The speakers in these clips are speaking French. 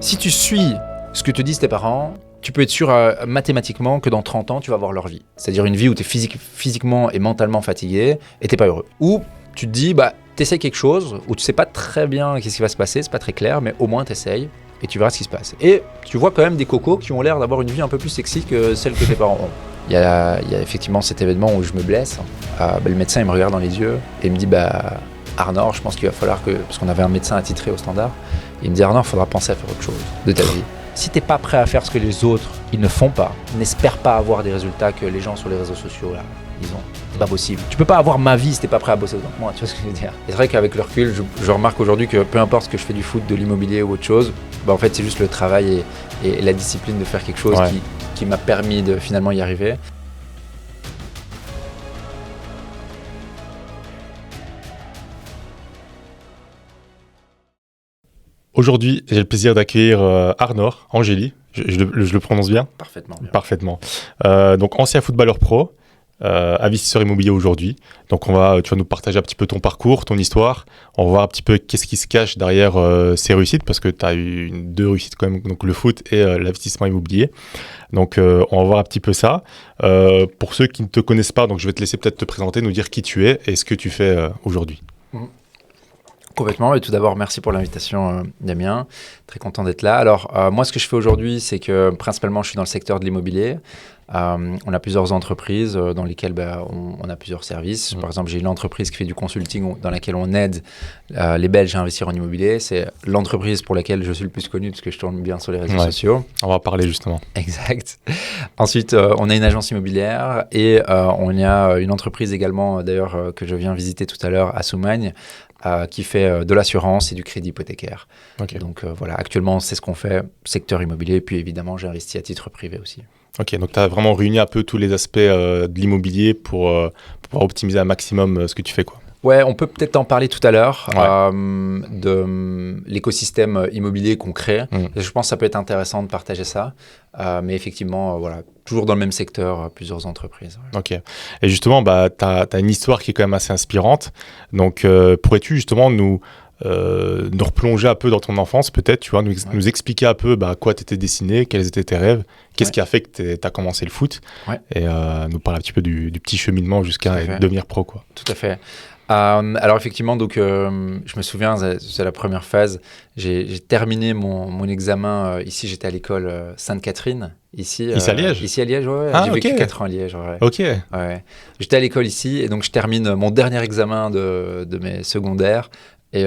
Si tu suis ce que te disent tes parents, tu peux être sûr mathématiquement que dans 30 ans, tu vas avoir leur vie. C'est-à-dire une vie où tu es physiquement et mentalement fatigué et tu n'es pas heureux. Ou tu te dis, tu essaies quelque chose où tu sais pas très bien qu'est-ce qui va se passer, c'est pas très clair, mais au moins tu essayes et tu verras ce qui se passe. Et tu vois quand même des cocos qui ont l'air d'avoir une vie un peu plus sexy que celle que tes parents ont. Il y a effectivement cet événement où je me blesse. Le médecin il me regarde dans les yeux et il me dit Arnor, je pense qu'il va falloir que... Parce qu'on avait un médecin attitré au Standard. Il me dit Arnor, il faudra penser à faire autre chose de ta vie. Si t'es pas prêt à faire ce que les autres ils ne font pas, n'espère pas avoir des résultats que les gens sur les réseaux sociaux là, ils ont. C'est pas possible. Tu peux pas avoir ma vie si t'es pas prêt à bosser autant que moi, tu vois ce que je veux dire. Et c'est vrai qu'avec le recul, je remarque aujourd'hui que peu importe ce que je fais du foot, de l'immobilier ou autre chose, en fait c'est juste le travail et la discipline de faire quelque chose qui m'a permis de finalement y arriver. Aujourd'hui, j'ai le plaisir d'accueillir Arnor Angeli. Je le prononce bien ? Parfaitement. Parfaitement. Donc, ancien footballeur pro, investisseur immobilier aujourd'hui. Donc, tu vas nous partager un petit peu ton parcours, ton histoire. On va voir un petit peu qu'est-ce qui se cache derrière ces réussites, parce que tu as eu deux réussites quand même, donc le foot et l'investissement immobilier. Donc, on va voir un petit peu ça. Pour ceux qui ne te connaissent pas, donc je vais te laisser peut-être te présenter, nous dire qui tu es et ce que tu fais aujourd'hui. Complètement. Et tout d'abord, merci pour l'invitation, Damien. Très content d'être là. Alors, moi, ce que je fais aujourd'hui, c'est que principalement, je suis dans le secteur de l'immobilier. On a plusieurs entreprises dans lesquelles on a plusieurs services. Par exemple, j'ai une entreprise qui fait du consulting dans laquelle on aide les Belges à investir en immobilier. C'est l'entreprise pour laquelle je suis le plus connu parce que je tourne bien sur les réseaux sociaux. On va en parler justement. Exact. Ensuite, on a une agence immobilière et on a une entreprise également, d'ailleurs, que je viens visiter tout à l'heure à Soumagne, qui fait de l'assurance et du crédit hypothécaire. Okay. Donc voilà, actuellement, c'est ce qu'on fait, secteur immobilier. Puis évidemment, j'ai investi à titre privé aussi. Ok, donc tu as vraiment réuni un peu tous les aspects de l'immobilier pour pouvoir optimiser un maximum ce que tu fais, quoi. Ouais, on peut peut-être en parler tout à l'heure de l'écosystème immobilier qu'on crée. Je pense que ça peut être intéressant de partager ça. Mais effectivement, voilà, toujours dans le même secteur, plusieurs entreprises. Ouais. Ok. Et justement, tu as une histoire qui est quand même assez inspirante. Donc, pourrais-tu justement nous replonger un peu dans ton enfance, peut-être, tu vois, nous expliquer un peu à quoi tu étais destiné, quels étaient tes rêves, qu'est-ce qui a fait que tu as commencé le foot, et nous parler un petit peu du petit cheminement jusqu'à devenir pro, quoi. Tout à fait. Alors effectivement, donc, je me souviens, c'est la première phase, j'ai terminé mon examen, ici j'étais à l'école Sainte-Catherine, ici à Liège. Ici à Liège, ouais. J'ai vécu 4 ans à Liège. Ouais. Ok. Ouais. J'étais à l'école ici et donc je termine mon dernier examen de mes secondaires. Et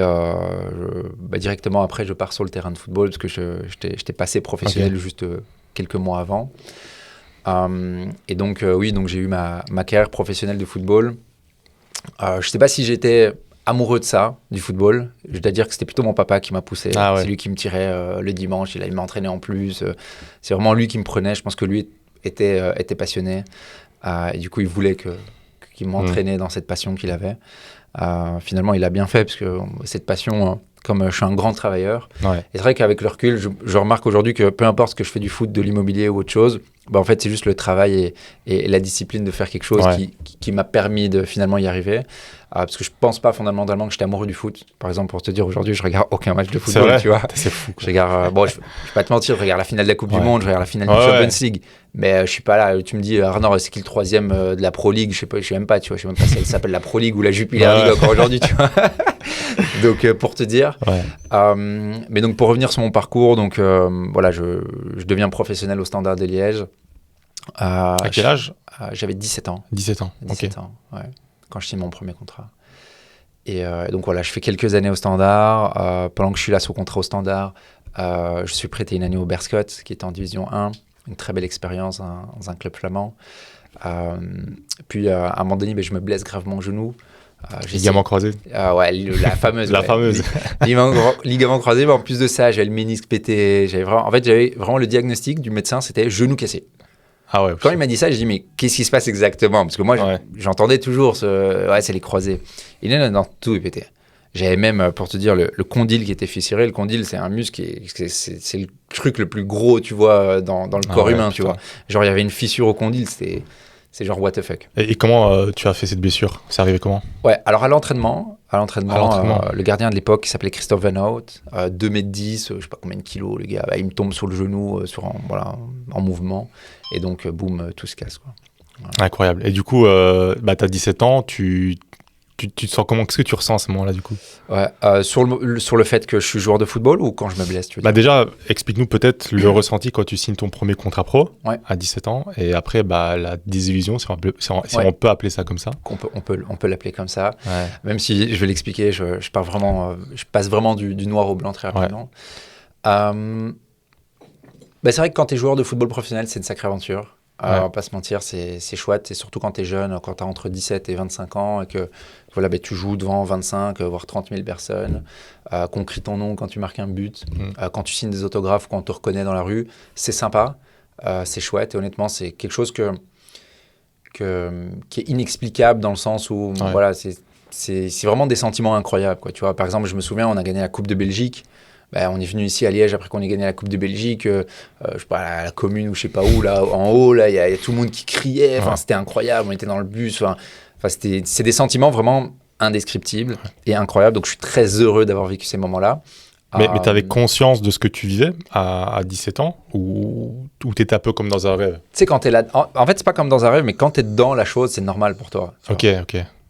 directement après, je pars sur le terrain de football parce que j'étais passé professionnel juste quelques mois avant. Et donc, donc j'ai eu ma carrière professionnelle de football. Je ne sais pas si j'étais amoureux de ça, du football. Je dois dire que c'était plutôt mon papa qui m'a poussé. C'est lui qui me tirait le dimanche. Il m'entraînait en plus. C'est vraiment lui qui me prenait. Je pense que lui était passionné. Et du coup, il voulait qu'il m'entraînait dans cette passion qu'il avait. Finalement, il a bien fait parce que cette passion, comme je suis un grand travailleur, et c'est vrai qu'avec le recul, je remarque aujourd'hui que peu importe ce que je fais du foot, de l'immobilier ou autre chose, en fait, c'est juste le travail et la discipline de faire quelque chose qui m'a permis de finalement y arriver. Parce que je pense pas fondamentalement que j'étais amoureux du foot. Par exemple, pour te dire, aujourd'hui, je regarde aucun match de football, tu vois. C'est fou, quoi. Je regarde, je vais pas te mentir, je regarde la finale de la Coupe du Monde, je regarde la finale du Champions League. Mais je suis pas là. Tu me dis, Arnaud, c'est qui le troisième de la Pro League? Je sais même pas, tu vois. Je sais même pas si elle s'appelle la Pro League ou la Jupiler League encore aujourd'hui, tu vois. Donc, pour te dire. Mais donc, pour revenir sur mon parcours, donc, je deviens professionnel au Standard de Liège. À quel âge? J'avais 17 ans. 17 ans, 17 ans, ouais. Quand je signe mon premier contrat. Et donc voilà, je fais quelques années au Standard. Pendant que je suis là sous contrat au Standard, je suis prêté une année au Berscott, qui est en Division 1. Une très belle expérience dans un club flamand. Puis à un moment donné, je me blesse gravement au genou. Ligament croisé. Ouais, la fameuse. La fameuse. Ligament croisé, mais en plus de ça, j'avais le ménisque pété. J'avais vraiment le diagnostic du médecin, c'était genou cassé. Ah ouais, quand il m'a dit ça, j'ai dit, mais qu'est-ce qui se passe exactement? Parce que moi, j'enttais toujours c'est les croisés. Et non, tout est pété. J'avais même, pour te dire, le condyle qui était fissuré. Le condyle, c'est un muscle, c'est le truc le plus gros, tu vois, dans le corps humain, tu vois. Genre, il y avait une fissure au condyle, C'est genre what the fuck. Et comment tu as fait cette blessure? C'est arrivé comment? Ouais, alors à l'entraînement, le gardien de l'époque qui s'appelait Christophe Van Hout, 2,10 m, je sais pas combien de kilos, le gars, il me tombe sur le genou en mouvement. Et donc, boum, tout se casse, quoi. Voilà. Incroyable. Et du coup, tu as 17 ans, tu te sens comment? Qu'est-ce que tu ressens à ce moment-là, du coup? Ouais, sur le fait que je suis joueur de football ou quand je me blesse, tu veux dire? Déjà, explique-nous peut-être le ressenti quand tu signes ton premier contrat pro à 17 ans. Et après, la désillusion, si on peut appeler ça comme ça. On peut l'appeler comme ça. Ouais. Même si, je vais l'expliquer, je passe vraiment du noir au blanc très rapidement. Ouais. C'est vrai que quand tu es joueur de football professionnel, c'est une sacrée aventure. On va pas se mentir, c'est chouette. Et surtout quand tu es jeune, quand tu as entre 17 et 25 ans et que tu joues devant 25, voire 30 000 personnes, qu'on crie ton nom quand tu marques un but, quand tu signes des autographes, quand on te reconnaît dans la rue, c'est sympa, c'est chouette. Et honnêtement, c'est quelque chose qui est inexplicable dans le sens où c'est vraiment des sentiments incroyables, quoi. Tu vois, par exemple, je me souviens, on a gagné la Coupe de Belgique. On est venu ici à Liège après qu'on ait gagné la Coupe de Belgique, je sais pas, à la commune ou je sais pas où, là, en haut, là, il y a tout le monde qui criait, c'était incroyable, on était dans le bus, c'est des sentiments vraiment indescriptibles et incroyables, donc je suis très heureux d'avoir vécu ces moments-là. Mais tu avais conscience de ce que tu vivais à 17 ans ou tu étais un peu comme dans un rêve? Tu sais, quand tu es là, en fait, c'est pas comme dans un rêve, mais quand tu es dedans, la chose, c'est normal pour toi. Ok.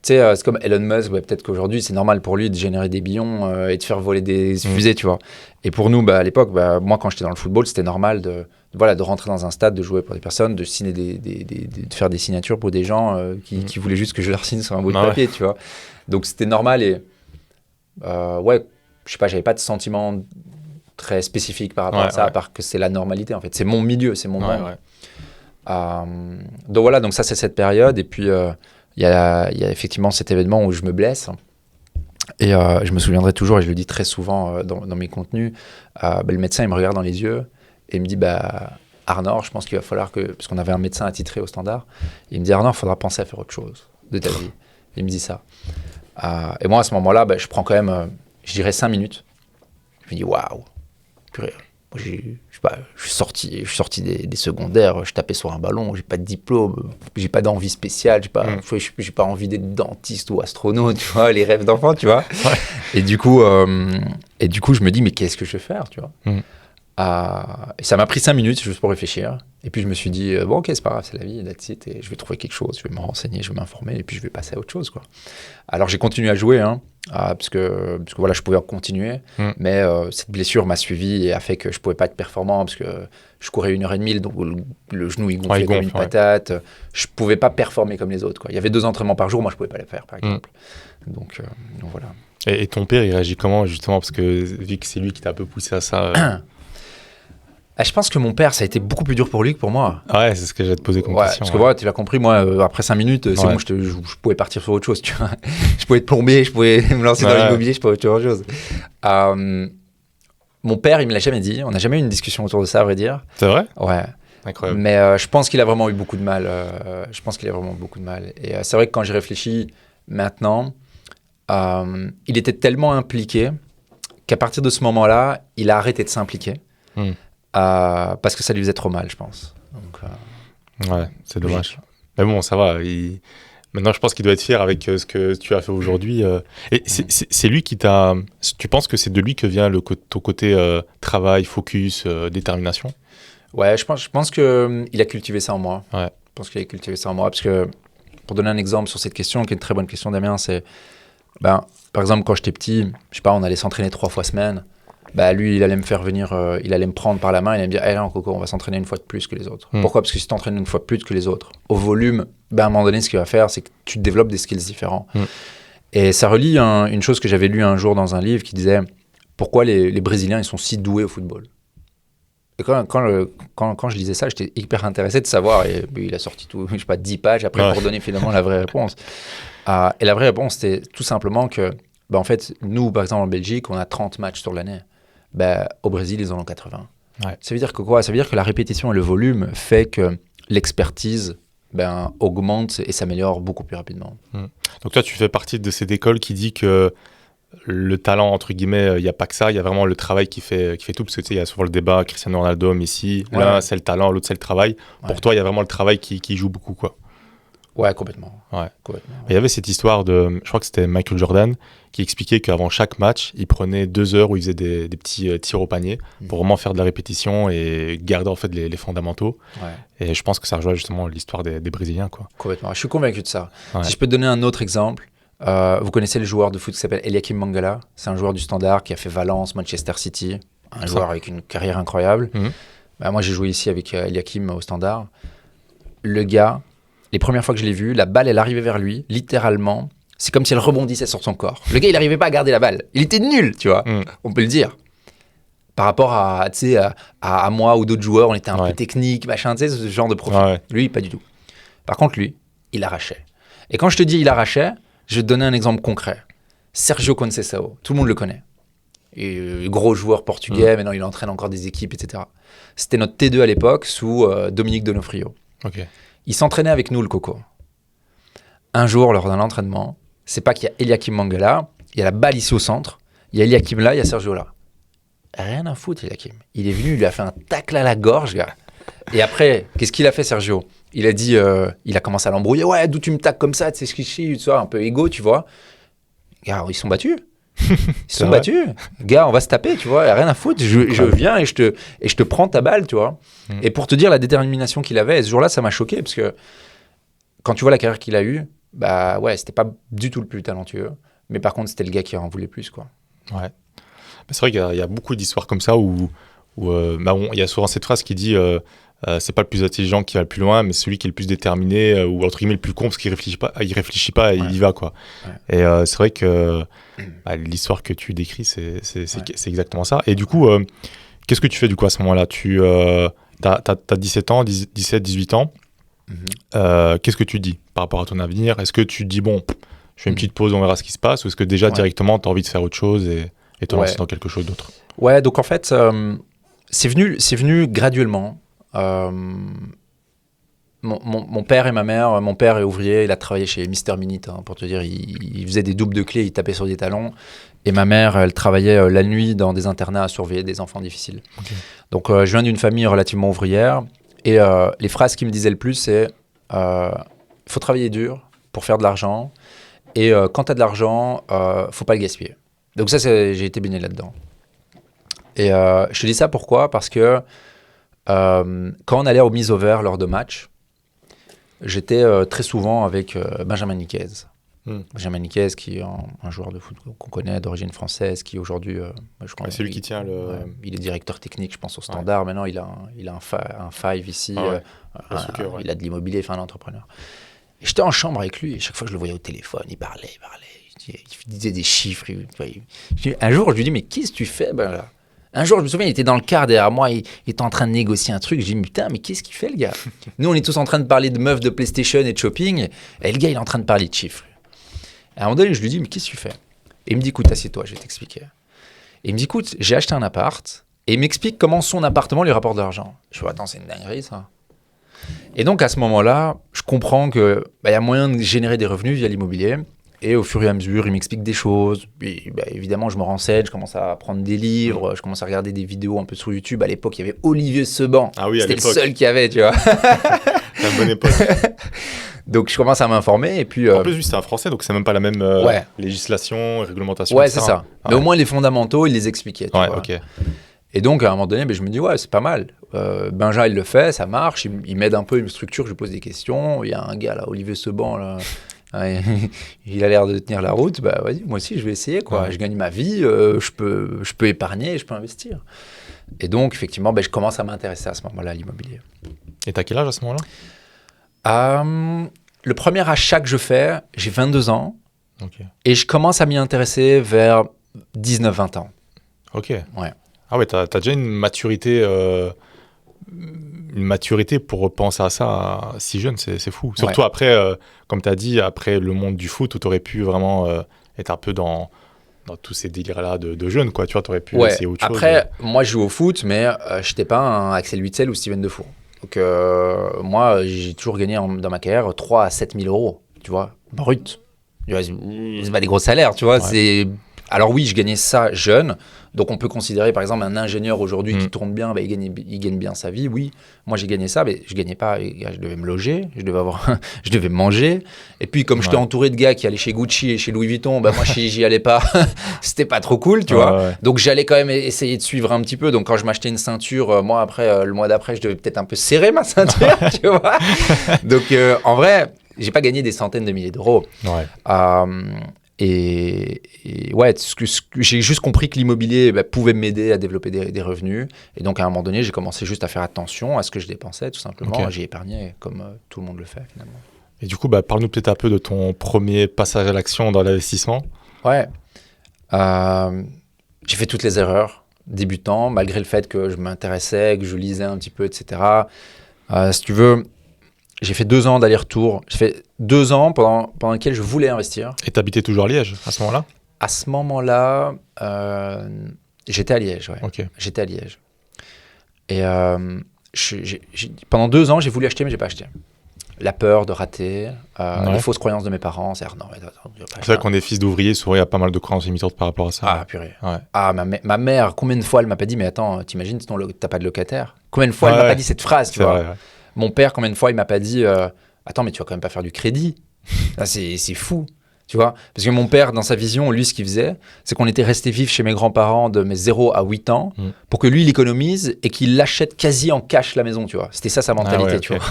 Tu sais, c'est comme Elon Musk, peut-être qu'aujourd'hui, c'est normal pour lui de générer des billions et de faire voler des fusées, tu vois. Et pour nous, à l'époque, moi, quand j'étais dans le football, c'était normal de rentrer dans un stade, de jouer pour des personnes, de signer de faire des signatures pour des gens qui voulaient juste que je leur signe sur un bout de papier, tu vois. Donc, c'était normal et, je sais pas, j'avais pas de sentiment très spécifique par rapport à ça, à part que c'est la normalité, en fait. C'est mon milieu, c'est mon monde. Donc ça, c'est cette période. Et puis, il y a effectivement cet événement où je me blesse. Et je me souviendrai toujours, et je le dis très souvent dans mes contenus, le médecin, il me regarde dans les yeux et il me dit, Arnor, je pense qu'il va falloir parce qu'on avait un médecin attitré au Standard, il me dit, Arnor, il faudra penser à faire autre chose de ta vie. Il me dit ça. Et moi, à ce moment-là, je prends quand même, je dirais 5 minutes. Je me dis, waouh, purée. Je suis sorti des secondaires, je tapais sur un ballon, j'ai pas de diplôme, j'ai pas d'envie spéciale, j'ai pas envie d'être dentiste ou astronaute, tu vois, les rêves d'enfant, tu vois. Et du coup, je me dis, mais qu'est-ce que je vais faire, tu vois. Et ça m'a pris 5 minutes juste pour réfléchir. Et puis je me suis dit, ok, c'est pas grave, c'est la vie, that's it, et je vais trouver quelque chose, je vais me renseigner, je vais m'informer, et puis je vais passer à autre chose, quoi. Alors j'ai continué à jouer, parce que je pouvais continuer, mais cette blessure m'a suivi et a fait que je pouvais pas être performant, parce que je courais 1h30, donc le genou il gonflait comme une patate. Je pouvais pas performer comme les autres, quoi. Il y avait 2 entraînements par jour, moi je pouvais pas les faire, par exemple. Donc voilà. Et ton père, il réagit comment, justement, parce que vu que c'est lui qui t'a un peu poussé à ça Je pense que mon père, ça a été beaucoup plus dur pour lui que pour moi. Ouais, c'est ce que j'allais te poser comme question. Parce que tu l'as compris, moi, après 5 minutes, c'est bon, je pouvais partir sur autre chose, tu vois. Je pouvais être plombier, je pouvais me lancer dans l'immobilier, je pouvais faire autre chose. Mon père, il me l'a jamais dit. On n'a jamais eu une discussion autour de ça, à vrai dire. C'est vrai? Ouais. Incroyable. Mais je pense qu'il a vraiment eu beaucoup de mal. Et c'est vrai que quand j'y réfléchis maintenant, il était tellement impliqué qu'à partir de ce moment-là, il a arrêté de s'impliquer. Parce que ça lui faisait trop mal, je pense. Donc, ouais, c'est dommage. Mais bon, ça va. Maintenant, je pense qu'il doit être fier avec ce que tu as fait aujourd'hui. Et c'est lui qui t'a... Tu penses que c'est de lui que vient ton côté travail, focus, détermination? Ouais, je pense qu'il a cultivé ça en moi. Ouais. Je pense qu'il a cultivé ça en moi. Parce que, pour donner un exemple sur cette question, qui est une très bonne question, Damien, c'est... par exemple, quand j'étais petit, je sais pas, on allait s'entraîner 3 fois semaine. Lui, il allait me faire venir, il allait me prendre par la main, il allait me dire, là, Coco, on va s'entraîner 1 fois de plus que les autres. Pourquoi? Parce que si tu t'entraînes 1 fois de plus que les autres, au volume, à un moment donné, ce qu'il va faire, c'est que tu développes des skills différents. Et ça relie une chose que j'avais lue un jour dans un livre qui disait, pourquoi les Brésiliens, ils sont si doués au football. Et quand je lisais ça, j'étais hyper intéressé de savoir, et il a sorti 10 pages après pour donner finalement la vraie réponse. Et la vraie réponse, c'était tout simplement que, en fait, nous, par exemple, en Belgique, on a 30 matchs sur l'année. Au Brésil, ils en ont 80. Ouais. Ça veut dire que quoi? Ça veut dire que la répétition et le volume fait que l'expertise augmente et s'améliore beaucoup plus rapidement. Donc toi, tu fais partie de cette école qui dit que le talent, entre guillemets, il n'y a pas que ça, il y a vraiment le travail qui fait tout, parce que tu sais, il y a souvent le débat Cristiano Ronaldo, Messi, l'un c'est le talent, l'autre c'est le travail. Pour toi, il y a vraiment le travail qui joue beaucoup, quoi. Ouais, complètement. Ouais. Complètement. Il y avait cette histoire de, je crois que c'était Michael Jordan, qui expliquait qu'avant chaque match, il prenait 2 heures où il faisait des petits tirs au panier pour vraiment faire de la répétition et garder en fait les fondamentaux. Ouais. Et je pense que ça rejoint justement l'histoire des Brésiliens, quoi. Complètement. Je suis convaincu de ça. Ouais. Si je peux te donner un autre exemple, vous connaissez le joueur de foot qui s'appelle Eliakim Mangala. C'est un joueur du Standard qui a fait Valence, Manchester City, un joueur avec une carrière incroyable. Bah, moi, j'ai joué ici avec Eliakim au Standard. Le gars, les premières fois que je l'ai vu, la balle, elle arrivait vers lui, littéralement. C'est comme si elle rebondissait sur son corps. Le gars, il n'arrivait pas à garder la balle. Il était nul, tu vois. On peut le dire. Par rapport à moi ou d'autres joueurs, on était un peu technique, machin, tu sais, ce genre de profil. Ouais. Lui, pas du tout. Par contre, lui, il arrachait. Et quand je te dis il arrachait, je vais te donner un exemple concret. Sergio Conceição, tout le monde le connaît. Et, gros joueur portugais, maintenant il entraîne encore des équipes, etc. C'était notre T2 à l'époque sous Dominique Donofrio. Ok. Il s'entraînait avec nous, le coco. Un jour, lors d'un entraînement, c'est pas qu'il y a Eliakim Mangala, il y a la balle ici au centre, il y a Eliakim là, il y a Sergio là. Rien à foutre, Eliakim. Il est venu, il lui a fait un tacle à la gorge, gars. Et après, qu'est-ce qu'il a fait, Sergio ? Il a dit, il a commencé à l'embrouiller. Ouais, d'où tu me tacles comme ça, tu sais ce que je suis, tu vois, un peu égo, tu vois. Gars, ils sont battus. Ils sont battus. Gars, on va se taper, tu vois, rien à foutre. Je viens et je te prends ta balle, tu vois. Et pour te dire la détermination qu'il avait, et ce jour-là, ça m'a choqué, parce que quand tu vois la carrière qu'il a eue, bah ouais, c'était pas du tout le plus talentueux. Mais par contre, c'était le gars qui en voulait plus, quoi. Ouais. C'est vrai qu'il y a beaucoup d'histoires comme ça où il y a souvent cette phrase qui dit c'est pas le plus intelligent qui va le plus loin, mais celui qui est le plus déterminé ou entre guillemets le plus con parce qu'il réfléchit pas et il y va, quoi. Ouais. Et c'est vrai que l'histoire que tu décris, c'est exactement ça. Et du coup, qu'est-ce que tu fais du coup à ce moment-là ? Tu as 17 ans, 17, 18 ans. Qu'est-ce que tu dis par rapport à ton avenir ? Est-ce que tu te dis bon, je fais une petite pause, on verra ce qui se passe, ou est-ce que déjà directement tu as envie de faire autre chose et te lancer dans quelque chose d'autre ? Ouais, donc en fait, c'est venu graduellement. Mon père et ma mère, mon père est ouvrier, il a travaillé chez Mister Minute, pour te dire, il faisait des doubles de clés, il tapait sur des talons. Et ma mère, elle travaillait la nuit dans des internats à surveiller des enfants difficiles. Okay. Donc je viens d'une famille relativement ouvrière. Et les phrases qui me disaient le plus, c'est il faut travailler dur pour faire de l'argent. Et quand tu as de l'argent, faut pas le gaspiller. Donc ça, j'ai été baigné là-dedans. Et je te dis ça pourquoi ? Parce que quand on allait aux mises au vert lors de matchs, j'étais très souvent avec Benjamin Niquez. Benjamin Niquez, qui est un joueur de foot qu'on connaît, d'origine française, qui aujourd'hui, je crois, c'est lui qui tient le... il est directeur technique, je pense, au Standard. Ouais. Maintenant, il a un five ici. Il a de l'immobilier, enfin, un entrepreneur. Et j'étais en chambre avec lui, et chaque fois que je le voyais au téléphone, il parlait. Il disait des chiffres. Un jour, je lui dis, mais qu'est-ce que tu fais, ben là ? Un jour, je me souviens, il était dans le car derrière moi, il était en train de négocier un truc. Je dis, putain, mais qu'est-ce qu'il fait, le gars ? Nous, on est tous en train de parler de meufs, de PlayStation et de shopping, et le gars, il est en train de parler de chiffres. Et à un moment donné, je lui dis, mais qu'est-ce que tu fais ? Et il me dit, écoute, assieds-toi, je vais t'expliquer. Et il me dit, écoute, j'ai acheté un appart, et il m'explique comment son appartement lui rapporte de l'argent. Je dis, attends, c'est une dinguerie, ça. Et donc, à ce moment-là, je comprends qu'il y a moyen de générer des revenus via l'immobilier. Et au fur et à mesure, il m'explique des choses. Puis, évidemment, je me renseigne, je commence à prendre des livres, je commence à regarder des vidéos un peu sur YouTube. À l'époque, il y avait Olivier Seban. Ah oui, c'était le seul qui avait, tu vois. C'est une bonne époque. Donc, je commence à m'informer. Et puis, en plus, lui, c'est un Français, donc c'est même pas la même législation, réglementation. Ouais, c'est ça. Ouais. Mais au moins, les fondamentaux, il les expliquait. Tu vois. Ok. Et donc, à un moment donné, je me dis, ouais, c'est pas mal. Benja, il le fait, ça marche. Il m'aide un peu, il me structure, je lui pose des questions. Il y a un gars, là, Olivier Seban, là. Il a l'air de tenir la route, bah vas-y, moi aussi je vais essayer, quoi. Ouais. Je gagne ma vie, je peux épargner, je peux investir. Et donc effectivement, je commence à m'intéresser à ce moment-là à l'immobilier. Et t'as quel âge à ce moment-là ? Le premier achat que je fais, j'ai 22 ans. Okay. Et je commence à m'y intéresser vers 19-20 ans. Ok. Ouais. Ah ouais, t'as déjà une maturité pour penser à ça si jeune, c'est fou. Surtout après, comme tu as dit, après le monde du foot, où tu aurais pu vraiment être un peu dans tous ces délires-là de jeunes, quoi. Tu vois, tu aurais pu essayer autre chose. Après, moi, je joue au foot, mais je n'étais pas un Axel Witsel ou Steven Defour. Donc, moi, j'ai toujours gagné dans ma carrière 3 à 7 000 euros, tu vois, brut. C'est pas des gros salaires, tu vois. Ouais. Alors oui, je gagnais ça jeune. Donc on peut considérer par exemple un ingénieur aujourd'hui qui tourne bien, il gagne bien sa vie. Oui, moi j'ai gagné ça, mais je gagnais pas. Je devais me loger, je devais manger. Et puis comme j'étais entouré de gars qui allaient chez Gucci et chez Louis Vuitton, moi j'y allais pas. C'était pas trop cool, tu vois. Ouais. Donc j'allais quand même essayer de suivre un petit peu. Donc quand je m'achetais une ceinture, moi après le mois d'après, je devais peut-être un peu serrer ma ceinture, tu vois. Donc en vrai, j'ai pas gagné des centaines de milliers d'euros. Ouais. Et ouais, j'ai juste compris que l'immobilier pouvait m'aider à développer des revenus. Et donc, à un moment donné, j'ai commencé juste à faire attention à ce que je dépensais, tout simplement. Okay. J'ai épargné comme tout le monde le fait, finalement. Et du coup, parle-nous peut-être un peu de ton premier passage à l'action dans l'investissement. Ouais. J'ai fait toutes les erreurs, débutant, malgré le fait que je m'intéressais, que je lisais un petit peu, etc. Si tu veux... J'ai fait 2 ans d'aller-retour. J'ai fait 2 ans pendant lesquels je voulais investir. Et tu habitais toujours à Liège à ce moment-là ? À ce moment-là, j'étais à Liège. Ouais. Okay. J'étais à Liège. Et pendant 2 ans, j'ai voulu acheter, mais je n'ai pas acheté. La peur de rater, les fausses croyances de mes parents. C'est vrai qu'on est fils d'ouvriers, souvent il y a pas mal de croyances limitantes par rapport à ça. Ah, purée. Ouais. Ah, ma mère, combien de fois elle m'a pas dit, mais attends, t'imagines, t'as pas de locataire ? Combien de fois elle m'a pas dit cette phrase, tu vois ? Ouais. Mon père, combien de fois il m'a pas dit attends, mais tu vas quand même pas faire du crédit. Là, c'est fou, tu vois. Parce que mon père, dans sa vision, lui, ce qu'il faisait, c'est qu'on était resté vivre chez mes grands-parents de mes 0 à 8 ans pour que lui, il économise et qu'il l'achète quasi en cash la maison, tu vois. C'était ça sa mentalité, tu vois.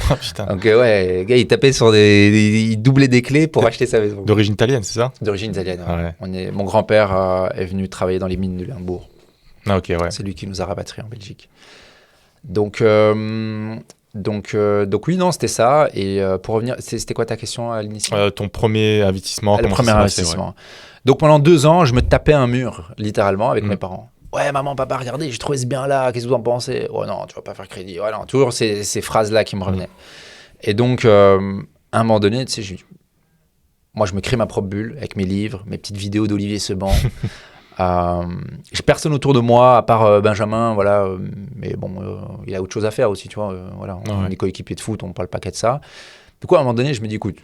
Oh, putain. Donc ouais, le gars, il tapait sur il doublait des clés pour acheter sa maison. D'origine italienne, c'est ça ? D'origine italienne, ouais. Mon grand-père est venu travailler dans les mines de Limbourg. Ah, ok, ouais. C'est lui qui nous a rapatriés en Belgique. Donc oui, non, c'était ça. Et pour revenir, c'était quoi ta question à l'initiative ? Ton premier investissement. Le premier investissement. Ouais. Donc pendant 2 ans, je me tapais un mur, littéralement, avec mes parents. Ouais, maman, papa, regardez, j'ai trouvé ce bien-là, qu'est-ce que vous en pensez ? Oh non, tu vas pas faire crédit. Ouais, non, toujours ces phrases-là qui me revenaient. Et donc, à un moment donné, tu sais, moi, je me crée ma propre bulle avec mes livres, mes petites vidéos d'Olivier Seban. J'ai personne autour de moi à part Benjamin, voilà, mais bon, il a autre chose à faire aussi, tu vois, voilà, on est coéquipiers de foot, on parle pas qu'à de ça. Du coup, à un moment donné, je me dis, écoute,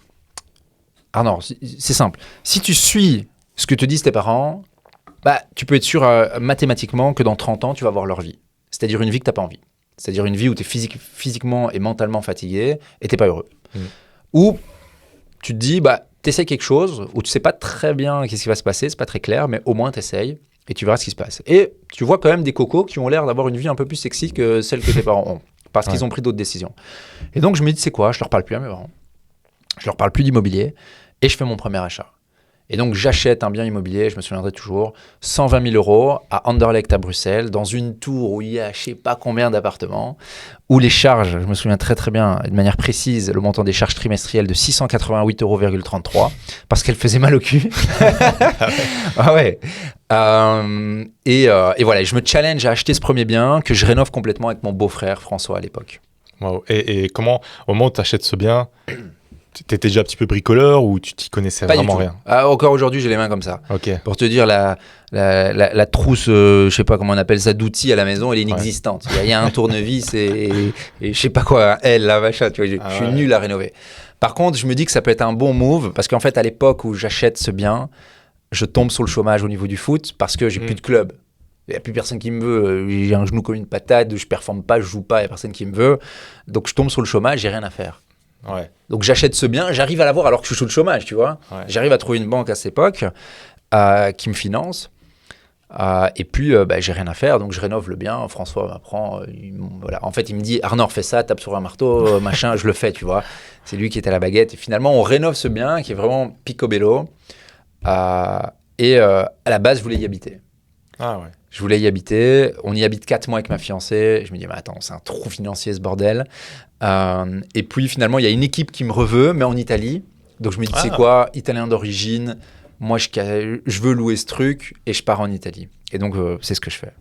Arnaud, c'est simple, si tu suis ce que te disent tes parents, tu peux être sûr mathématiquement que dans 30 ans, tu vas avoir leur vie, c'est-à-dire une vie que t'as pas envie, c'est-à-dire une vie où tu es physiquement et mentalement fatigué et t'es pas heureux, ou tu te dis, t'essayes quelque chose où tu sais pas très bien qu'est-ce qui va se passer, c'est pas très clair, mais au moins t'essayes et tu verras ce qui se passe. Et tu vois quand même des cocos qui ont l'air d'avoir une vie un peu plus sexy que celle que tes parents ont, parce qu'ils ont pris d'autres décisions. Et donc je me dis, c'est quoi ? Je leur parle plus à mes parents, je leur parle plus d'immobilier et je fais mon premier achat. Et donc j'achète un bien immobilier, je me souviendrai toujours, 120 000 € à Anderlecht à Bruxelles, dans une tour où il y a je sais pas combien d'appartements, où les charges, je me souviens très très bien, de manière précise, le montant des charges trimestrielles de 688,33 €, parce qu'elle faisait mal au cul. Ah ouais. Et voilà, je me challenge à acheter ce premier bien que je rénove complètement avec mon beau-frère François à l'époque. Wow. Et comment, au moment où tu achètes ce bien, t'étais déjà un petit peu bricoleur ou tu t'y connaissais pas vraiment rien ? Encore aujourd'hui, j'ai les mains comme ça. Okay. Pour te dire, la trousse, je sais pas comment on appelle ça, d'outils à la maison, elle est inexistante. Il y a un tournevis et je sais pas quoi, la machin, tu vois, je suis nul à rénover. Par contre, je me dis que ça peut être un bon move parce qu'en fait, à l'époque où j'achète ce bien, je tombe sur le chômage au niveau du foot parce que j'ai plus de club. Il n'y a plus personne qui me veut. J'ai un genou comme une patate, je performe pas, je joue pas, il n'y a personne qui me veut. Donc je tombe sur le chômage, j'ai rien à faire. Ouais. Donc j'achète ce bien, j'arrive à l'avoir alors que je suis sous le chômage, tu vois. Ouais. J'arrive à trouver une banque à cette époque qui me finance. Et puis j'ai rien à faire, donc je rénove le bien. François m'apprend, voilà. En fait il me dit Arnaud, fais ça, tape sur un marteau, machin, je le fais, tu vois. C'est lui qui est à la baguette. Et finalement on rénove ce bien qui est vraiment picobello. Et à la base je voulais y habiter. Ah ouais. Je voulais y habiter. On y habite 4 mois avec ma fiancée. Je me dis, mais attends, c'est un trou financier ce bordel. Et puis finalement, il y a une équipe qui me reveut, mais en Italie. Donc je me dis, c'est quoi ? Italien d'origine. Moi, je veux louer ce truc et je pars en Italie. Et donc, c'est ce que je fais.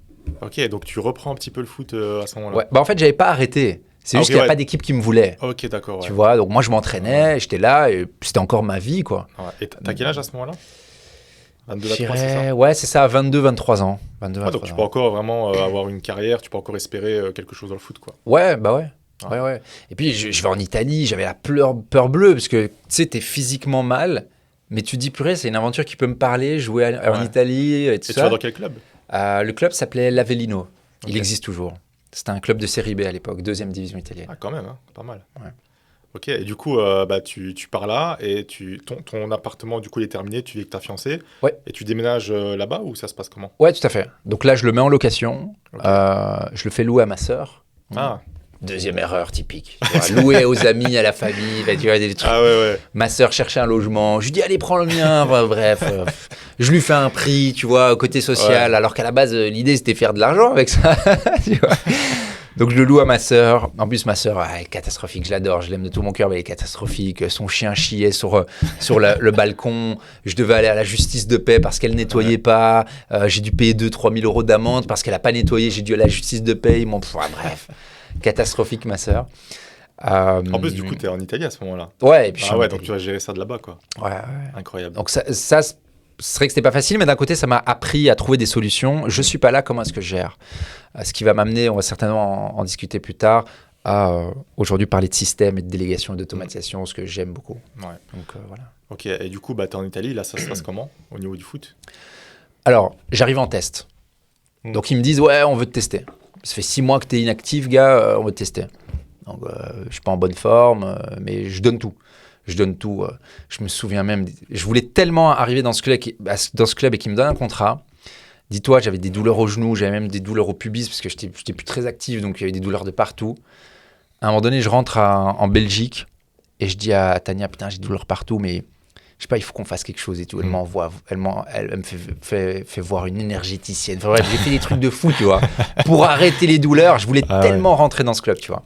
Ok, donc tu reprends un petit peu le foot à ce moment-là. Ouais. En fait, j'avais pas arrêté. C'est juste qu'il n'y a pas d'équipe qui me voulait. Ok, d'accord. Tu vois, donc moi, je m'entraînais, j'étais là et c'était encore ma vie, quoi. Ouais. Et t'as quel âge à ce moment-là ? 22, 23, c'est ça ? Ouais, c'est ça, 22, 23 ans. 22, 23 donc tu peux encore vraiment avoir une carrière, tu peux encore espérer quelque chose dans le foot, quoi. Ouais. Ouais. Et puis je vais en Italie, j'avais la peur bleue parce que tu sais, t'es physiquement mal, mais tu te dis purée, c'est une aventure qui peut me parler, jouer en Italie et tout ça. Et tu vas dans quel club ? Le club s'appelait l'Avellino. Il Ok. existe toujours. C'était un club de série B à l'époque, deuxième division italienne. Ah, quand même, hein, pas mal. Ouais. Ok, et du coup, tu pars là et ton appartement, du coup, il est terminé, tu vis avec ta fiancée. Ouais. Et tu déménages là-bas ou ça se passe comment? Ouais, tout à fait. Donc là, je le mets en location. Ok. Je le fais louer à ma sœur. Ah. Deuxième erreur typique. Tu vois, louer aux amis, à la famille, bah, tu vois, des trucs. Ah ouais. Ma sœur cherchait un logement. Je lui dis, allez, prends le mien. Enfin, bref, je lui fais un prix, tu vois, côté social. Ouais. Alors qu'à la base, l'idée, c'était faire de l'argent avec ça. Tu vois. Donc, je le loue à ma sœur. En plus, ma sœur, elle est catastrophique. Je l'adore. Je l'aime de tout mon cœur, mais elle est catastrophique. Son chien chiait sur le balcon. Je devais aller à la justice de paix parce qu'elle nettoyait pas. J'ai dû payer 2 000 à 3 000 euros d'amende parce qu'elle a pas nettoyé. J'ai dû aller à la justice de paix. Ils m'ont... bref, catastrophique, ma sœur. En plus, du coup, tu es en Italie à ce moment-là. Ouais, et puis je suis Ah en ouais, donc Italie. tu vas gérer ça de là-bas, quoi. Ouais. Incroyable. Donc ça c'est vrai que c'était pas facile, mais d'un côté, ça m'a appris à trouver des solutions. Je suis pas là, comment est-ce que je gère? Ce qui va m'amener, on va certainement en discuter plus tard, à aujourd'hui parler de système et de délégation et d'automatisation, ce que j'aime beaucoup. Ouais. Donc voilà. Ok, et du coup, tu es en Italie, là, ça se passe comment au niveau du foot? Alors, j'arrive en test. Mm. Donc ils me disent, ouais, on veut te tester. Ça fait 6 mois que tu es inactif, gars, on veut te tester. Donc je suis pas en bonne forme, mais je donne tout. Je donne tout. Je me souviens même, je voulais tellement arriver dans ce club et qu'il me donne un contrat. Dis-toi, j'avais des douleurs aux genoux, j'avais même des douleurs au pubis parce que j'étais plus très actif, donc il y avait des douleurs de partout. À un moment donné, je rentre en Belgique et je dis à Tania, putain, j'ai des douleurs partout, mais je sais pas, il faut qu'on fasse quelque chose et tout. Elle m'envoie, elle me fait voir une énergéticienne. Enfin, bref, j'ai fait des trucs de fou, tu vois, pour arrêter les douleurs. Je voulais tellement rentrer dans ce club, tu vois.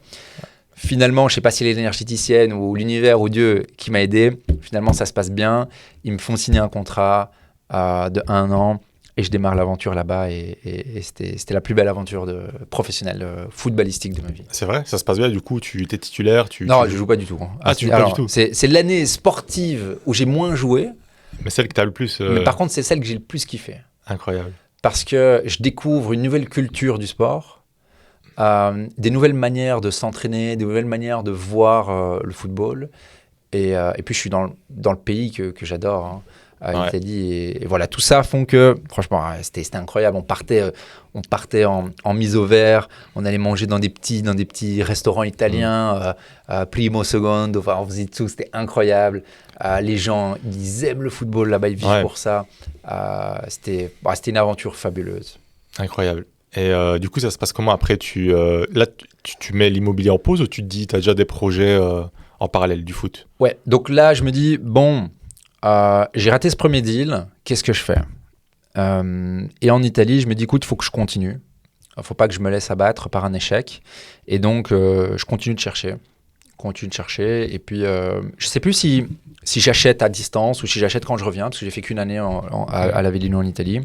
Finalement, je sais pas si c'est l'énergéticienne ou l'univers ou Dieu qui m'a aidé. Finalement, ça se passe bien. Ils me font signer un contrat de 1 an et je démarre l'aventure là-bas. Et c'était la plus belle aventure professionnelle footballistique de ma vie. C'est vrai, ça se passe bien. Du coup, tu es titulaire. Non, je joue pas du tout. Ah, tu joues pas du tout. C'est l'année sportive où j'ai moins joué. Mais celle que tu as le plus. Mais par contre, c'est celle que j'ai le plus kiffé. Incroyable. Parce que je découvre une nouvelle culture du sport. Des nouvelles manières de s'entraîner, des nouvelles manières de voir le football. Et puis, je suis dans le pays que j'adore, l'Italie. Et voilà, tout ça font que, franchement, c'était incroyable. On partait en mise au vert. On allait manger dans des petits restaurants italiens, primo, secondo. Enfin, on faisait tout. C'était incroyable. Les gens, ils aiment le football là-bas. Ils vivent pour ça. C'était une aventure fabuleuse. Incroyable. Et du coup, ça se passe comment après tu mets l'immobilier en pause ou tu te dis, tu as déjà des projets en parallèle du foot? Ouais, donc là, je me dis, bon, j'ai raté ce premier deal, qu'est-ce que je fais? Et en Italie, je me dis, écoute, il faut que je continue. Il ne faut pas que je me laisse abattre par un échec. Et donc, je continue de chercher. Et puis, je ne sais plus si j'achète à distance ou si j'achète quand je reviens, parce que j'ai fait qu'une année à l'Avellino en Italie.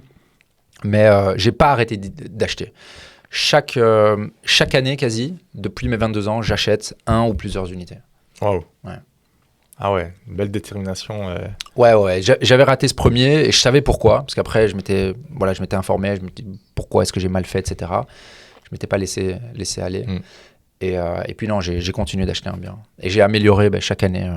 Mais je n'ai pas arrêté d'acheter. Chaque année, quasi, depuis mes 22 ans, j'achète 1 ou plusieurs unités. Waouh. Ouais. Ah ouais, une belle détermination. Ouais. J'avais raté ce premier et je savais pourquoi. Parce qu'après, je m'étais informé. Je me dis pourquoi est-ce que j'ai mal fait, etc. Je ne m'étais pas laissé aller. Et puis non, j'ai continué d'acheter un bien. Et j'ai amélioré chaque année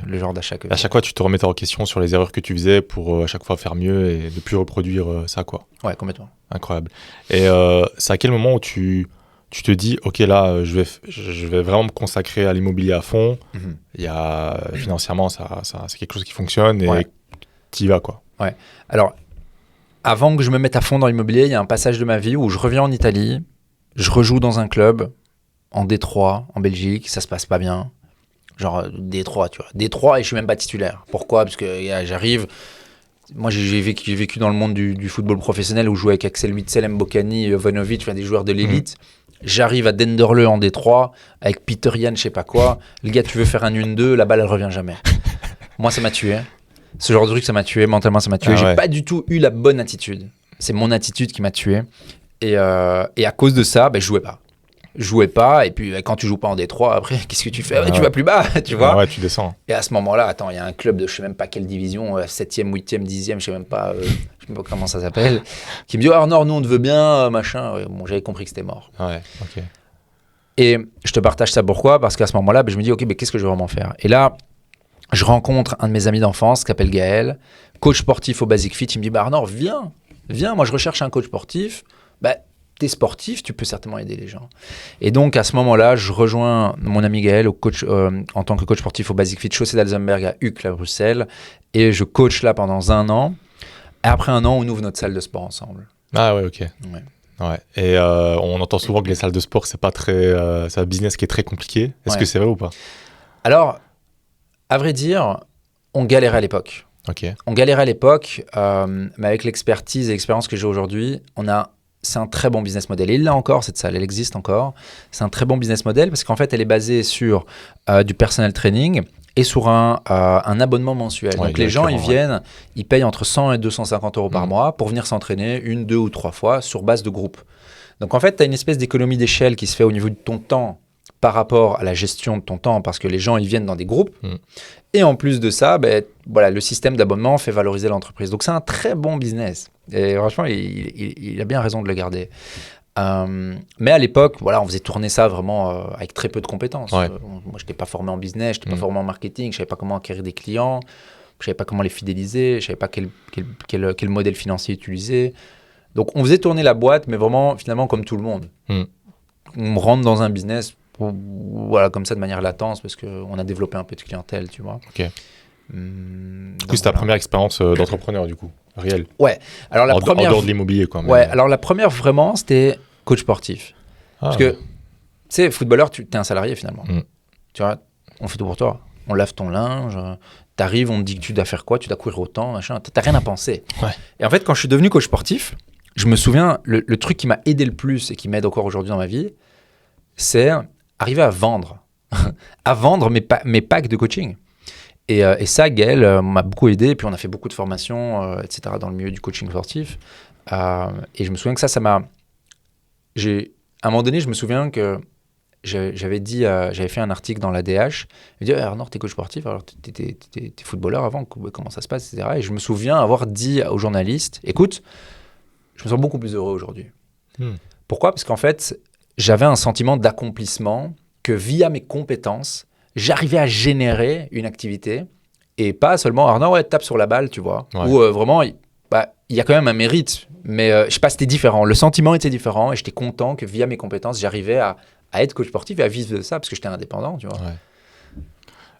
le genre d'achat que à chaque fois, tu te remettais en question sur les erreurs que tu faisais pour à chaque fois faire mieux et ne plus reproduire ça, quoi. Ouais, complètement. Incroyable. Et c'est à quel moment où tu te dis, ok, là, je vais vraiment me consacrer à l'immobilier à fond. Il y a, financièrement, c'est quelque chose qui fonctionne et tu y vas, quoi. Ouais. Alors, avant que je me mette à fond dans l'immobilier, il y a un passage de ma vie où je reviens en Italie, je rejoue dans un club en Détroit, en Belgique, ça se passe pas bien. Genre Détroit, tu vois. Détroit et je suis même pas titulaire. Pourquoi? Parce que j'arrive... Moi, j'ai vécu dans le monde du football professionnel où je jouais avec Axel Witsel, Mbokani, Jovanovic, des joueurs de l'élite. J'arrive à Denderle en Détroit avec Peter Yan, je sais pas quoi. Le gars, tu veux faire un 1-2, la balle, elle revient jamais. Moi, ça m'a tué. Ce genre de truc, ça m'a tué. Mentalement, ça m'a tué. J'ai pas du tout eu la bonne attitude. C'est mon attitude qui m'a tué. Et à cause de ça, je jouais pas. Et puis, quand tu joues pas en Détroit, après, qu'est-ce que tu fais? Tu vas plus bas, tu vois. Ouais, tu descends. Et à ce moment-là, attends, il y a un club de je sais même pas quelle division, 7e, 8e, 10e, je sais même pas comment ça s'appelle, qui me dit, non, nous on te veut bien, machin. Bon, j'avais compris que c'était mort. Ouais, ok. Et je te partage ça pourquoi? Parce qu'à ce moment-là, je me dis, ok, qu'est-ce que je vais vraiment faire? Et là, je rencontre un de mes amis d'enfance qui s'appelle Gaël, coach sportif au Basic Fit. Il me dit, Arnaud, viens, viens, moi je recherche un coach sportif. T'es sportif, tu peux certainement aider les gens. Et donc, à ce moment-là, je rejoins mon ami Gaël en tant que coach sportif au Basic Fit Chaussée d'Alzenberg à Uccle, à Bruxelles. Et je coach là pendant 1 an. Et après 1 an, on ouvre notre salle de sport ensemble. Ah ouais, ok. Ouais. Et on entend souvent que les salles de sport, c'est un business qui est très compliqué. Est-ce que c'est vrai ou pas? Alors, à vrai dire, on galérait à l'époque. Okay. On galérait à l'époque, mais avec l'expertise et l'expérience que j'ai aujourd'hui, c'est un très bon business model. Et il l'a encore, cette salle, elle existe encore. C'est un très bon business model parce qu'en fait, elle est basée sur du personal training et sur un abonnement mensuel. Donc les gens, ils viennent, ils payent entre 100 et 250 euros par mois pour venir s'entraîner 1, 2 ou 3 fois sur base de groupe. Donc en fait, tu as une espèce d'économie d'échelle qui se fait au niveau de ton temps par rapport à la gestion de ton temps parce que les gens, ils viennent dans des groupes. Et en plus de ça, le système d'abonnement fait valoriser l'entreprise. Donc c'est un très bon business. Et franchement, il a bien raison de le garder. Mais à l'époque, on faisait tourner ça vraiment avec très peu de compétences. Ouais. Moi, je n'étais pas formé en business, je n'étais pas formé en marketing, je ne savais pas comment acquérir des clients, je ne savais pas comment les fidéliser, je ne savais pas quel modèle financier utiliser. Donc on faisait tourner la boîte, mais vraiment finalement comme tout le monde. On rentre dans un business comme ça de manière latente parce qu'on a développé un peu de clientèle, tu vois. Ok. Du coup, c'est ta première expérience d'entrepreneur, du coup, réelle. Ouais. Alors la première. En dehors de l'immobilier, quoi. Ouais. Alors la première vraiment, c'était coach sportif. Parce que, tu sais, footballeur, tu es un salarié finalement. Tu vois, on fait tout pour toi. On lave ton linge. T'arrives, on te dit que tu dois faire quoi, tu dois courir autant, machin. T'as rien à penser. Ouais. Et en fait, quand je suis devenu coach sportif, je me souviens, le truc qui m'a aidé le plus et qui m'aide encore aujourd'hui dans ma vie, c'est arriver à vendre. À vendre mes packs de coaching. Et ça, Gaël m'a beaucoup aidé. Et puis, on a fait beaucoup de formations, etc., dans le milieu du coaching sportif. Et je me souviens que ça m'a... À un moment donné, je me souviens que j'avais fait un article dans l'ADH. Je me disais, Arnaud, t'es coach sportif, alors t'es footballeur avant, comment ça se passe, etc. Et je me souviens avoir dit aux journalistes, écoute, je me sens beaucoup plus heureux aujourd'hui. Pourquoi ? Parce qu'en fait, j'avais un sentiment d'accomplissement que via mes compétences, j'arrivais à générer une activité et pas seulement, Arnaud, tape sur la balle, tu vois. Ouais. Ou vraiment, il y a quand même un mérite, mais je sais pas, c'était différent. Le sentiment était différent et j'étais content que via mes compétences, j'arrivais à être coach sportif et à vivre de ça parce que j'étais indépendant, tu vois. Ouais.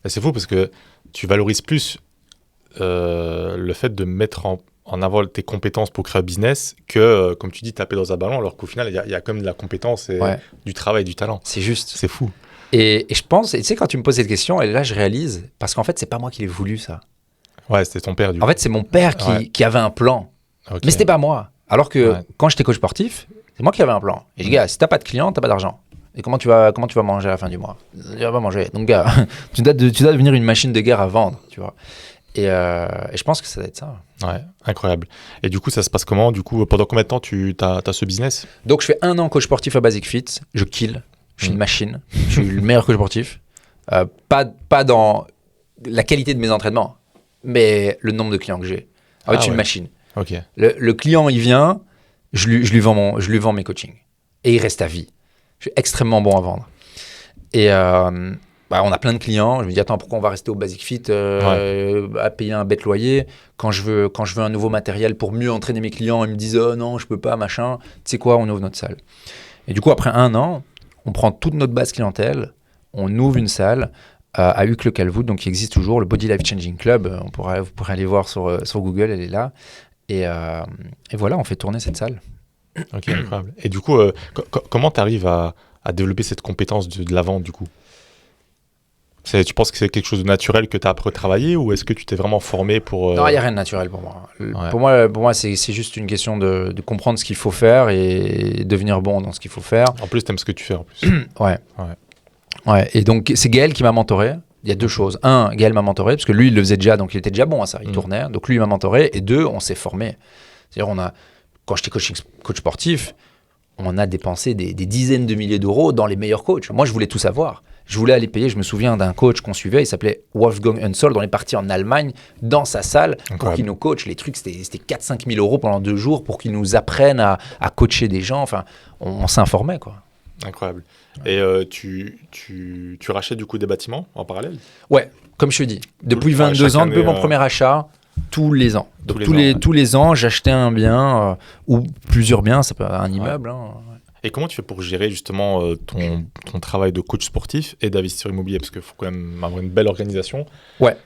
Et c'est fou parce que tu valorises plus le fait de mettre en avant tes compétences pour créer un business que, comme tu dis, taper dans un ballon, alors qu'au final, il y a quand même de la compétence et du travail, du talent. C'est juste. C'est fou. Et je pense, et tu sais, quand tu me poses cette question, et là, je réalise, parce qu'en fait, c'est pas moi qui l'ai voulu, ça. Ouais, c'était ton père, du coup. En fait, c'est mon père qui avait un plan. Okay. Mais c'était pas moi. Alors que quand j'étais coach sportif, c'est moi qui avais un plan. Et je dis, gars, si t'as pas de clients, t'as pas d'argent. Et comment tu vas manger à la fin du mois ? Tu vas pas manger. Donc, gars, tu dois devenir une machine de guerre à vendre, tu vois. Et je pense que ça doit être ça. Ouais, incroyable. Et du coup, ça se passe comment ? Du coup, pendant combien de temps tu as ce business ? Donc, je fais 1 an coach sportif à Basic Fit. Je kill. Je suis une machine. Je suis le meilleur coach sportif. Pas dans la qualité de mes entraînements, mais le nombre de clients que j'ai. En fait, je suis une machine. Okay. Le client, il vient, je lui vends mes coachings. Et il reste à vie. Je suis extrêmement bon à vendre. Et on a plein de clients. Je me dis, attends, pourquoi on va rester au Basic Fit à payer un bête loyer quand je veux un nouveau matériel pour mieux entraîner mes clients. Ils me disent, oh non, je peux pas, machin. Tu sais quoi, on ouvre notre salle. Et du coup, après 1 an, on prend toute notre base clientèle, on ouvre une salle à Uccle-Calvoute, donc qui existe toujours, le Body Life Changing Club. Vous pourrez aller voir sur Google, elle est là. Et voilà, on fait tourner cette salle. Ok, incroyable. Et du coup, comment tu arrives à développer cette compétence de la vente, du coup ? Tu penses que c'est quelque chose de naturel que tu as après travaillé ou est-ce que tu t'es vraiment formé pour... Non, il n'y a rien de naturel pour moi. Pour moi c'est juste une question de comprendre ce qu'il faut faire et devenir bon dans ce qu'il faut faire. En plus, tu aimes ce que tu fais en plus. Ouais. Et donc, c'est Gaël qui m'a mentoré. Il y a 2 choses. 1, Gaël m'a mentoré parce que lui, il le faisait déjà, donc il était déjà bon à ça. Il tournait. Donc lui, il m'a mentoré. Et 2, on s'est formé. C'est-à-dire, quand j'étais coach sportif, on a dépensé des dizaines de milliers d'euros dans les meilleurs coachs. Moi, je voulais tout savoir. Je voulais aller payer. Je me souviens d'un coach qu'on suivait. Il s'appelait Wolfgang Unsold. On est parti en Allemagne dans sa salle pour qu'il nous coach. Les trucs, c'était 4-5 000 euros pendant 2 jours pour qu'il nous apprenne à coacher des gens. Enfin, on s'informait, quoi. Incroyable. Et tu rachètes du coup des bâtiments en parallèle ? Ouais, comme je te dis. Depuis 22 ans, depuis mon premier achat, Tous les ans. Donc, Tous tous les ans, j'achetais un bien ou plusieurs biens, ça peut être un immeuble. Hein. Et comment tu fais pour gérer justement ton travail de coach sportif et d'investisseur immobilier? Parce qu'il faut quand même avoir une belle organisation. Ouais.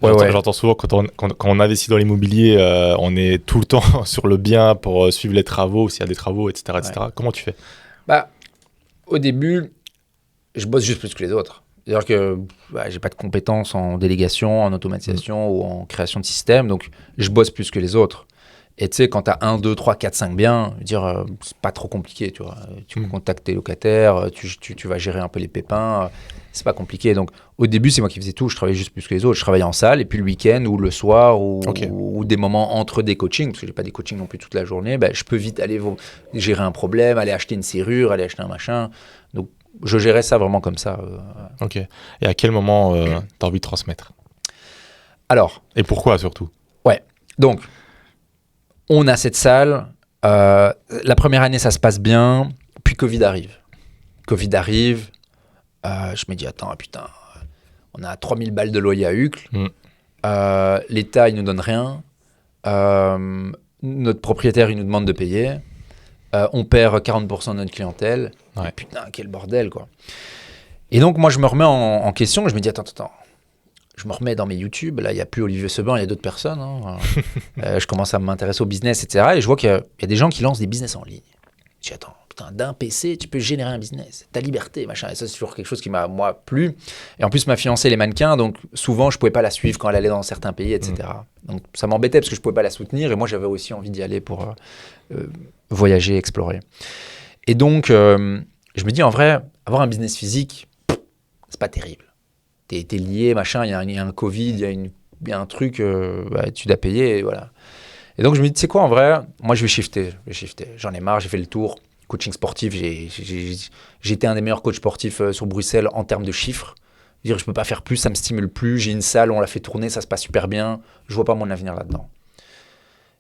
J'entends souvent quand on investit dans l'immobilier, on est tout le temps sur le bien pour suivre les travaux, s'il y a des travaux, etc. Ouais. Comment tu fais? Au début, je bosse juste plus que les autres. C'est-à-dire que j'ai pas de compétences en délégation, en automatisation ou en création de système, donc je bosse plus que les autres. Et tu sais, quand tu as 1, 2, 3, 4, 5 biens, c'est pas trop compliqué, tu vois. Tu contactes tes locataires, tu vas gérer un peu les pépins, c'est pas compliqué. Donc au début, c'est moi qui faisais tout, je travaillais juste plus que les autres. Je travaillais en salle, et puis le week-end ou le soir ou des moments entre des coachings, parce que j'ai pas des coachings non plus toute la journée, je peux vite aller gérer un problème, aller acheter une serrure, aller acheter un machin. Donc je gérais ça vraiment comme ça. Ok. Et à quel moment tu as envie de transmettre? Alors. Et pourquoi surtout? Ouais. Donc, on a cette salle. La première année, ça se passe bien. Puis Covid arrive. Je me dis, attends, putain, on a 3000 balles de loyer à Uccle. L'État, il nous donne rien. Notre propriétaire, il nous demande de payer. On perd 40% de notre clientèle. Ouais. Putain, quel bordel, quoi. Et donc, moi, je me remets en question. Je me dis, attends. Je me remets dans mes YouTube. Là, il n'y a plus Olivier Seban, il y a d'autres personnes. Hein. Je commence à m'intéresser au business, etc. Et je vois qu'il y a des gens qui lancent des business en ligne. Je dis, attends, putain, d'un PC, tu peux générer un business. Ta liberté, machin. Et ça, c'est toujours quelque chose qui m'a, moi, plu. Et en plus, ma fiancée, elle est mannequin. Donc, souvent, je ne pouvais pas la suivre quand elle allait dans certains pays, etc. Donc, ça m'embêtait parce que je ne pouvais pas la soutenir. Et moi, j'avais aussi envie d'y aller pour voyager, explorer. Et donc, je me dis, en vrai, avoir un business physique, c'est pas terrible. T'es lié, machin, il y a un Covid, il y a un truc, tu dois payer, et voilà. Et donc, je me dis, tu sais quoi, en vrai, moi, je vais shifter. J'en ai marre, j'ai fait le tour. Coaching sportif, j'ai été un des meilleurs coachs sportifs sur Bruxelles en termes de chiffres. Dire, je peux pas faire plus, ça me stimule plus. J'ai une salle, on l'a fait tourner, ça se passe super bien. Je vois pas mon avenir là-dedans.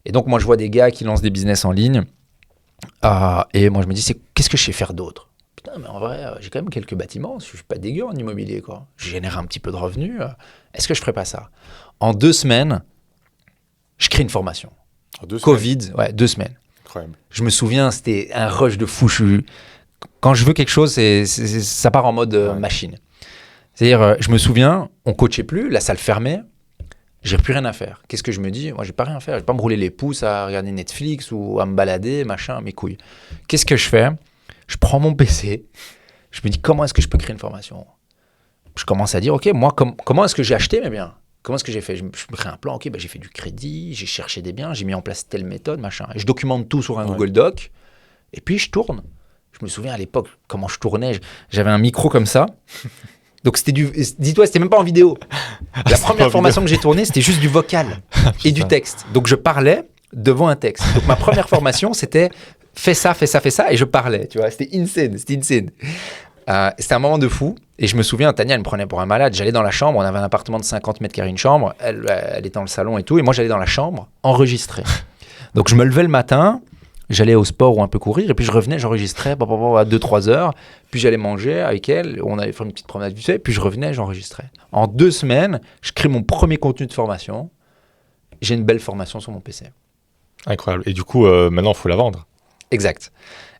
Et donc, moi, je vois des gars qui lancent des business en ligne. Et moi, je me dis, qu'est-ce que je sais faire d'autre? Putain, mais en vrai, j'ai quand même quelques bâtiments. Je suis pas dégueu en immobilier, quoi. Je génère un petit peu de revenus. Est-ce que je ferais pas ça? En 2 semaines, je crée une formation. Covid, 2 semaines. Incroyable. Je me souviens, c'était un rush de fou. Quand je veux quelque chose, ça part en mode machine. C'est-à-dire, je me souviens, on coachait plus, la salle fermait. J'ai plus rien à faire. Qu'est-ce que je me dis? Moi, j'ai pas rien à faire. Je vais pas me rouler les pouces à regarder Netflix ou à me balader, machin, mes couilles. Qu'est-ce que je fais? Je prends mon PC. Je me dis, comment est-ce que je peux créer une formation? Je commence à dire, OK, moi, comment est-ce que j'ai acheté mes biens? Comment est-ce que j'ai fait? Je me crée un plan. OK, j'ai fait du crédit, j'ai cherché des biens, j'ai mis en place telle méthode, machin. Et je documente tout sur un Google Doc. Et puis, je tourne. Je me souviens à l'époque, comment je tournais. J'avais un micro comme ça. Donc, dis-toi, c'était même pas en vidéo. La première formation que j'ai tournée, c'était juste du vocal et du texte. Donc, je parlais devant un texte. Donc, ma première formation, c'était fais ça, et je parlais. Tu vois, c'était insane. C'était un moment de fou. Et je me souviens, Tania, elle me prenait pour un malade. J'allais dans la chambre, on avait un appartement de 50 mètres carrés, une chambre. Elle était dans le salon et tout. Et moi, j'allais dans la chambre enregistrer. Donc, je me levais le matin. J'allais au sport ou un peu courir, et puis je revenais, j'enregistrais à 2-3 heures, puis j'allais manger avec elle, on allait faire une petite promenade vite fait, puis je revenais, j'enregistrais. En 2 semaines, je crée mon premier contenu de formation, j'ai une belle formation sur mon PC. Incroyable. Et du coup, maintenant, il faut la vendre. Exact.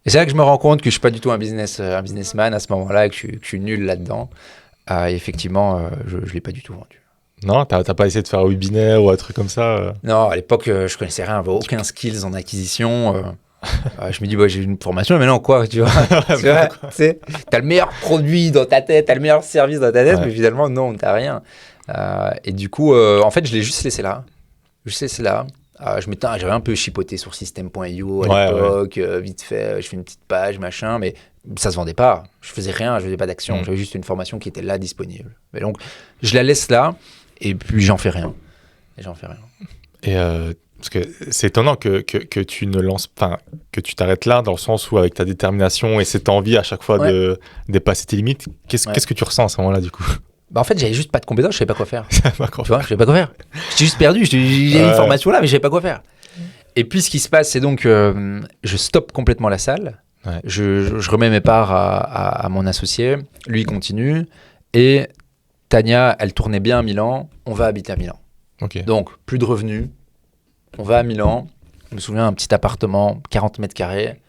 Et c'est là que je me rends compte que je ne suis pas du tout un businessman à ce moment-là, et que je suis nul là-dedans. Et effectivement, je ne l'ai pas du tout vendu. Non, t'as pas essayé de faire un webinaire ou un truc comme ça Non, à l'époque, je connaissais rien, j'avais aucun skills en acquisition. Je me dis, j'ai une formation, mais non, quoi, tu vois. T'as le meilleur produit dans ta tête, t'as le meilleur service dans ta tête, mais finalement, non, t'as rien. Et du coup, en fait, je l'ai juste laissé là. J'avais un peu chipoté sur System.io à l'époque, vite fait, je fais une petite page, machin, mais ça se vendait pas. Je faisais rien, je faisais pas d'action. J'avais juste une formation qui était là, disponible. Et donc, je la laisse là. Et puis, j'en fais rien. Et parce que c'est étonnant que tu ne lances pas, que tu t'arrêtes là, dans le sens où avec ta détermination et cette envie à chaque fois de dépasser tes limites, qu'est-ce que tu ressens à ce moment-là, du coup? En fait, j'avais juste pas de compétences, je savais pas quoi faire. Tu vois, je savais pas quoi faire. J'étais juste perdu. J'ai une formation là, mais je savais pas quoi faire. Et puis, ce qui se passe, c'est donc, je stoppe complètement la salle. Ouais. Je remets mes parts à mon associé. Lui, il continue. Et Tania, elle tournait bien à Milan. On va habiter à Milan. Ok. Donc, plus de revenus. On va à Milan. Je me souviens, un petit appartement, 40 mètres carrés,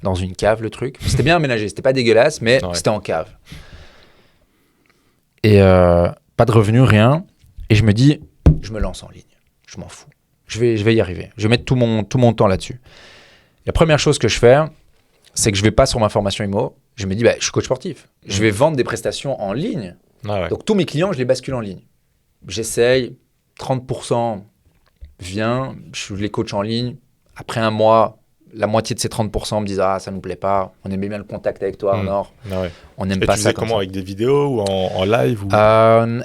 dans une cave, le truc. C'était bien aménagé. C'était pas dégueulasse, mais c'était en cave. Et pas de revenus, rien. Et je me dis, je me lance en ligne. Je m'en fous. Je vais y arriver. Je vais mettre tout mon temps là-dessus. La première chose que je fais, c'est que je vais pas sur ma formation IMO. Je me dis, je suis coach sportif. Je vais vendre des prestations en ligne. Donc, tous mes clients, je les bascule en ligne. J'essaye, 30% vient, je les coach en ligne. Après un mois, la moitié de ces 30% me disent « Ah, ça ne nous plaît pas. On aimait bien le contact avec toi, Arnor. On n'aime pas ça. » Et tu faisais comment, avec des vidéos ou en live ou...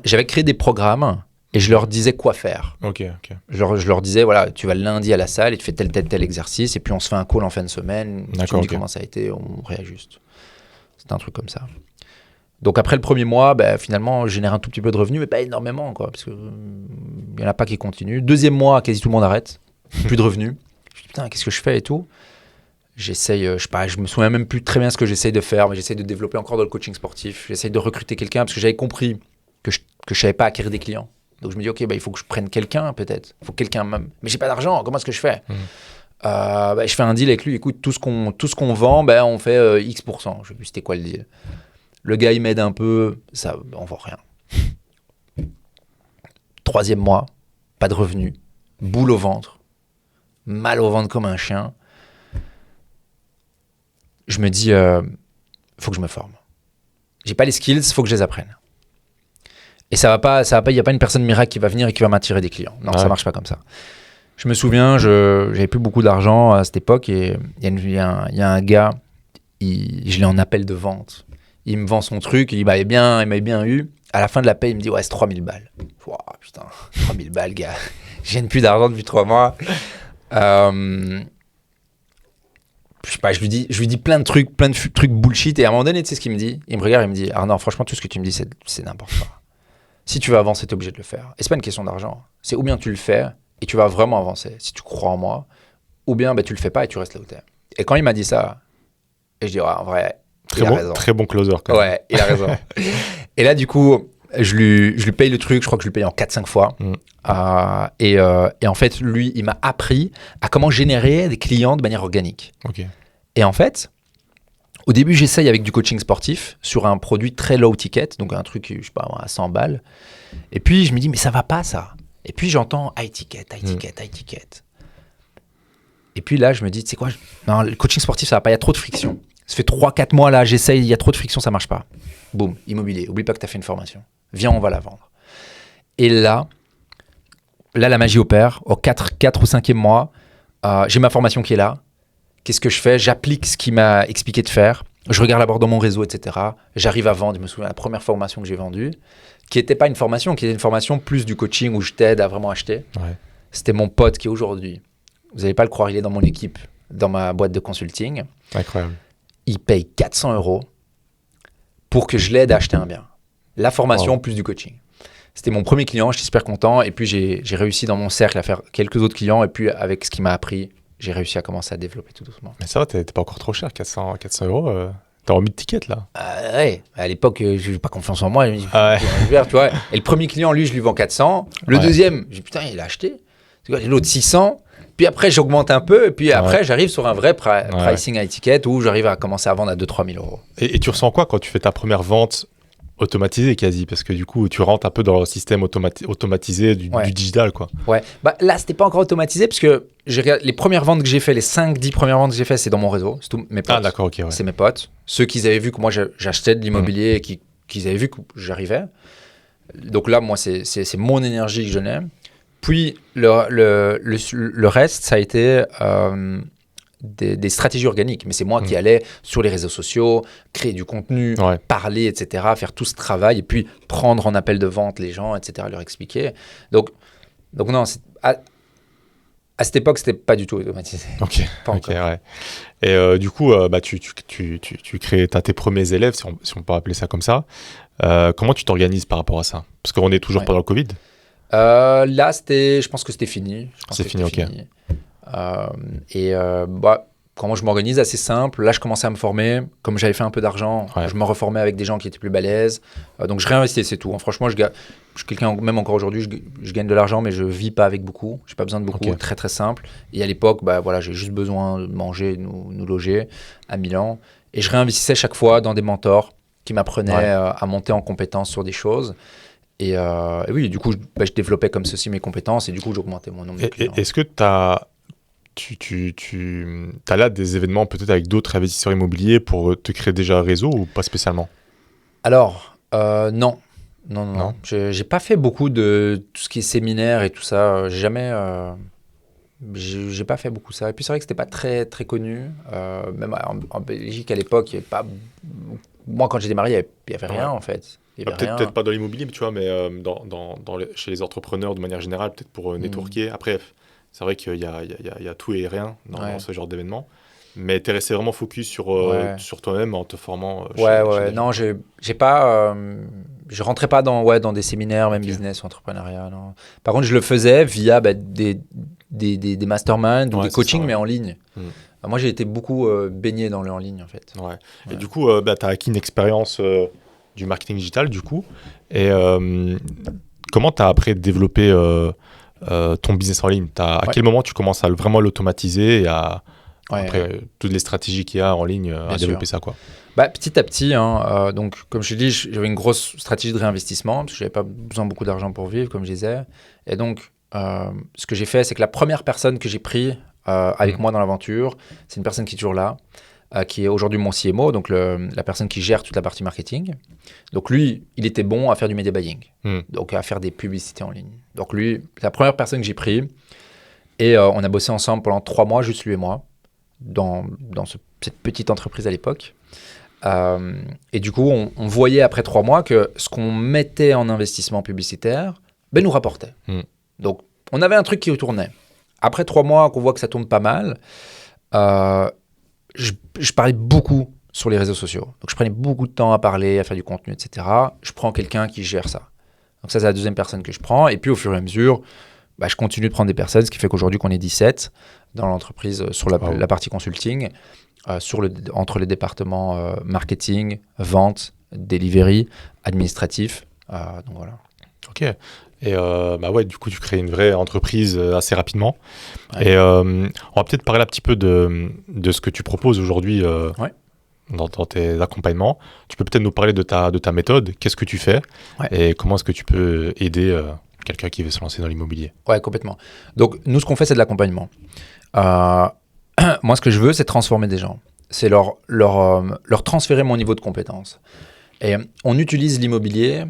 J'avais créé des programmes et je leur disais quoi faire. Ok. Je leur disais, voilà, tu vas le lundi à la salle et tu fais tel exercice et puis on se fait un call en fin de semaine. Tu me dis comment ça a été, on réajuste. C'était un truc comme ça. Donc après le premier mois, finalement, je génère un tout petit peu de revenus, mais pas énormément, quoi, parce qu'il n'y en a pas qui continuent. Deuxième mois, quasi tout le monde arrête. Plus de revenus. Je me dis, putain, qu'est-ce que je fais et tout. J'essaye, je me souviens même plus très bien ce que j'essaye de faire, mais j'essaye de développer encore dans le coaching sportif. J'essaye de recruter quelqu'un, parce que j'avais compris que je ne savais pas acquérir des clients. Donc je me dis, ok, il faut que je prenne quelqu'un, peut-être. Il faut que quelqu'un même. Mais j'ai pas d'argent, comment est-ce que je fais je fais un deal avec lui, écoute, tout ce qu'on vend, on fait X%. Je sais plus c'était quoi le deal. Le gars, il m'aide un peu, ça, on vend rien. Troisième mois, pas de revenus, boule au ventre, mal au ventre comme un chien. Je me dis, faut que je me forme. J'ai pas les skills, faut que je les apprenne. Et ça va pas, il y a pas une personne miracle qui va venir et qui va m'attirer des clients. Non, ça marche pas comme ça. Je me souviens, j'avais plus beaucoup d'argent à cette époque et il y a un gars, je l'ai en appel de vente. Il me vend son truc, il m'avait bien eu. À la fin de la paye, il me dit, ouais, c'est 3000 balles. Wow, putain, 3000 balles, gars. Je gagne plus d'argent depuis 3 mois. Je sais pas, je lui dis plein de trucs bullshit. Et à un moment donné, tu sais ce qu'il me dit? Il me regarde et il me dit, Arnaud, franchement, tout ce que tu me dis, c'est n'importe quoi. Si tu veux avancer, t'es obligé de le faire. Et c'est pas une question d'argent. C'est ou bien tu le fais et tu vas vraiment avancer, si tu crois en moi, ou bien tu le fais pas et tu restes là où t'es. Et quand il m'a dit ça, et je dis, en vrai, il a raison. Très bon closer, quand même. Ouais, il a raison. Et là, du coup, je lui paye le truc, je crois que je lui paye en 4-5 fois. Et en fait, lui, il m'a appris à comment générer des clients de manière organique. Et en fait, au début, j'essaye avec du coaching sportif sur un produit très low ticket, donc un truc, je sais pas, à 100 balles. Et puis, je me dis, mais ça va pas, ça. Et puis, j'entends high ticket. Et puis là, je me dis, tu sais quoi, non, le coaching sportif, ça va pas, il y a trop de friction. Ça fait 3-4 mois, là, j'essaye, il y a trop de friction, ça marche pas. Boum, immobilier. Oublie pas que tu as fait une formation. Viens, on va la vendre. Et là, la magie opère. Au 4 ou 5e mois, j'ai ma formation qui est là. Qu'est-ce que je fais? J'applique ce qu'il m'a expliqué de faire. Je regarde d'abord dans mon réseau, etc. J'arrive à vendre. Je me souviens de la première formation que j'ai vendue, qui n'était pas une formation, qui était une formation plus du coaching où je t'aide à vraiment acheter. C'était mon pote qui aujourd'hui, vous n'allez pas le croire, il est dans mon équipe, dans ma boîte de consulting. Incroyable. Il paye 400 € pour que je l'aide à acheter un bien. La formation plus du coaching. C'était mon premier client, j'étais super content. Et puis, j'ai réussi dans mon cercle à faire quelques autres clients. Et puis, avec ce qu'il m'a appris, j'ai réussi à commencer à développer tout doucement. Mais ça va, t'es pas encore trop cher, 400 €. T'as remis de ticket, là. Ouais, à l'époque, je n'ai pas confiance en moi. Tu vois. Et le premier client, lui, je lui vends 400. Le deuxième, je dis, putain, il a acheté. L'autre, 600. Puis après, j'augmente un peu. Et puis après, j'arrive sur un vrai pricing high ticket où j'arrive à commencer à vendre à 2-3 000 €. Et tu ressens quoi quand tu fais ta première vente automatisée quasi? Parce que du coup, tu rentres un peu dans le système automatisé du digital, quoi. Ouais. Là, c'était pas encore automatisé parce que les premières ventes que j'ai fait, les 5-10 premières ventes que j'ai fait, c'est dans mon réseau. C'est tous mes potes. Ah, d'accord, ok. Ouais. C'est mes potes. Ceux qui avaient vu que moi, j'achetais de l'immobilier et qui avaient vu que j'arrivais. Donc là, moi, c'est mon énergie que je n'aime. Puis, le reste, ça a été des stratégies organiques. Mais c'est moi qui allais sur les réseaux sociaux, créer du contenu, parler, etc., faire tout ce travail et puis prendre en appel de vente les gens, etc., leur expliquer. Donc non, à cette époque, c'était pas du tout automatisé. Ok, ouais. Et du coup, tu crées, t'as tes premiers élèves, si on peut appeler ça comme ça. Comment tu t'organises par rapport à ça? Parce qu'on est toujours pendant le Covid. Là, je pense que c'était fini. C'est fini, ok. comment je m'organise, assez simple. Là, je commençais à me former. Comme j'avais fait un peu d'argent, je me reformais avec des gens qui étaient plus balèzes. Donc, je réinvestissais, c'est tout. Franchement, je suis quelqu'un, même encore aujourd'hui, je gagne de l'argent, mais je ne vis pas avec beaucoup. Je n'ai pas besoin de beaucoup, très, très simple. Et à l'époque, j'ai juste besoin de manger, nous loger à Milan. Et je réinvestissais chaque fois dans des mentors qui m'apprenaient à monter en compétences sur des choses. Et oui, du coup, je développais comme ceci mes compétences et du coup, j'augmentais mon nombre de clients. Est-ce que tu as là des événements peut-être avec d'autres investisseurs immobiliers pour te créer déjà un réseau ou pas spécialement? Alors, non. J'ai pas fait beaucoup de tout ce qui est séminaire et tout ça. J'ai pas fait beaucoup ça. Et puis c'est vrai que c'était pas très très connu. Même en Belgique à l'époque, il y avait pas. Moi, quand j'ai démarré, il y avait rien en fait. Peut-être pas dans l'immobilier, mais tu vois, mais chez les entrepreneurs de manière générale, peut-être pour networker. Après, c'est vrai qu'il y a tout et rien dans ce genre d'événement. Mais tu es resté vraiment focus sur toi-même en te formant chez Non, je rentrais pas dans des séminaires, même business ou entrepreneuriat. Non. Par contre, je le faisais via des masterminds ou des coachings, mais en ligne. Moi, j'ai été beaucoup baigné dans le en ligne, en fait. Et du coup, tu as acquis une expérience du marketing digital, du coup. Et comment tu as après développé ton business en ligne? À quel moment tu commences à vraiment l'automatiser et après toutes les stratégies qu'il y a en ligne à développer ça, quoi? Petit à petit, donc comme je te dis, j'avais une grosse stratégie de réinvestissement parce que j'avais pas besoin de beaucoup d'argent pour vivre, comme je disais. Et donc, ce que j'ai fait, c'est que la première personne que j'ai pris avec moi dans l'aventure, c'est une personne qui est toujours là, qui est aujourd'hui mon CMO, donc la personne qui gère toute la partie marketing. Donc lui, il était bon à faire du media buying, donc à faire des publicités en ligne. Donc lui, c'est la première personne que j'ai pris et on a bossé ensemble pendant 3 mois, juste lui et moi, dans cette petite entreprise à l'époque. Et du coup, on voyait après 3 mois que ce qu'on mettait en investissement publicitaire nous rapportait. Donc, on avait un truc qui tournait. Après 3 mois qu'on voit que ça tourne pas mal, je parlais beaucoup sur les réseaux sociaux. Donc, je prenais beaucoup de temps à parler, à faire du contenu, etc. Je prends quelqu'un qui gère ça. Donc, ça, c'est la deuxième personne que je prends. Et puis, au fur et à mesure, je continue de prendre des personnes, ce qui fait qu'aujourd'hui, qu'on est 17 dans l'entreprise sur la partie consulting, entre les départements marketing, vente, delivery, administratif. Donc, voilà. Ok. Et du coup, tu crées une vraie entreprise assez rapidement. Et on va peut-être parler un petit peu de ce que tu proposes aujourd'hui dans tes accompagnements. Tu peux peut-être nous parler de ta méthode. Qu'est-ce que tu fais et comment est-ce que tu peux aider quelqu'un qui veut se lancer dans l'immobilier? Ouais, complètement. Donc, nous, ce qu'on fait, c'est de l'accompagnement. Moi, ce que je veux, c'est transformer des gens. C'est leur transférer mon niveau de compétence. Et on utilise l'immobilier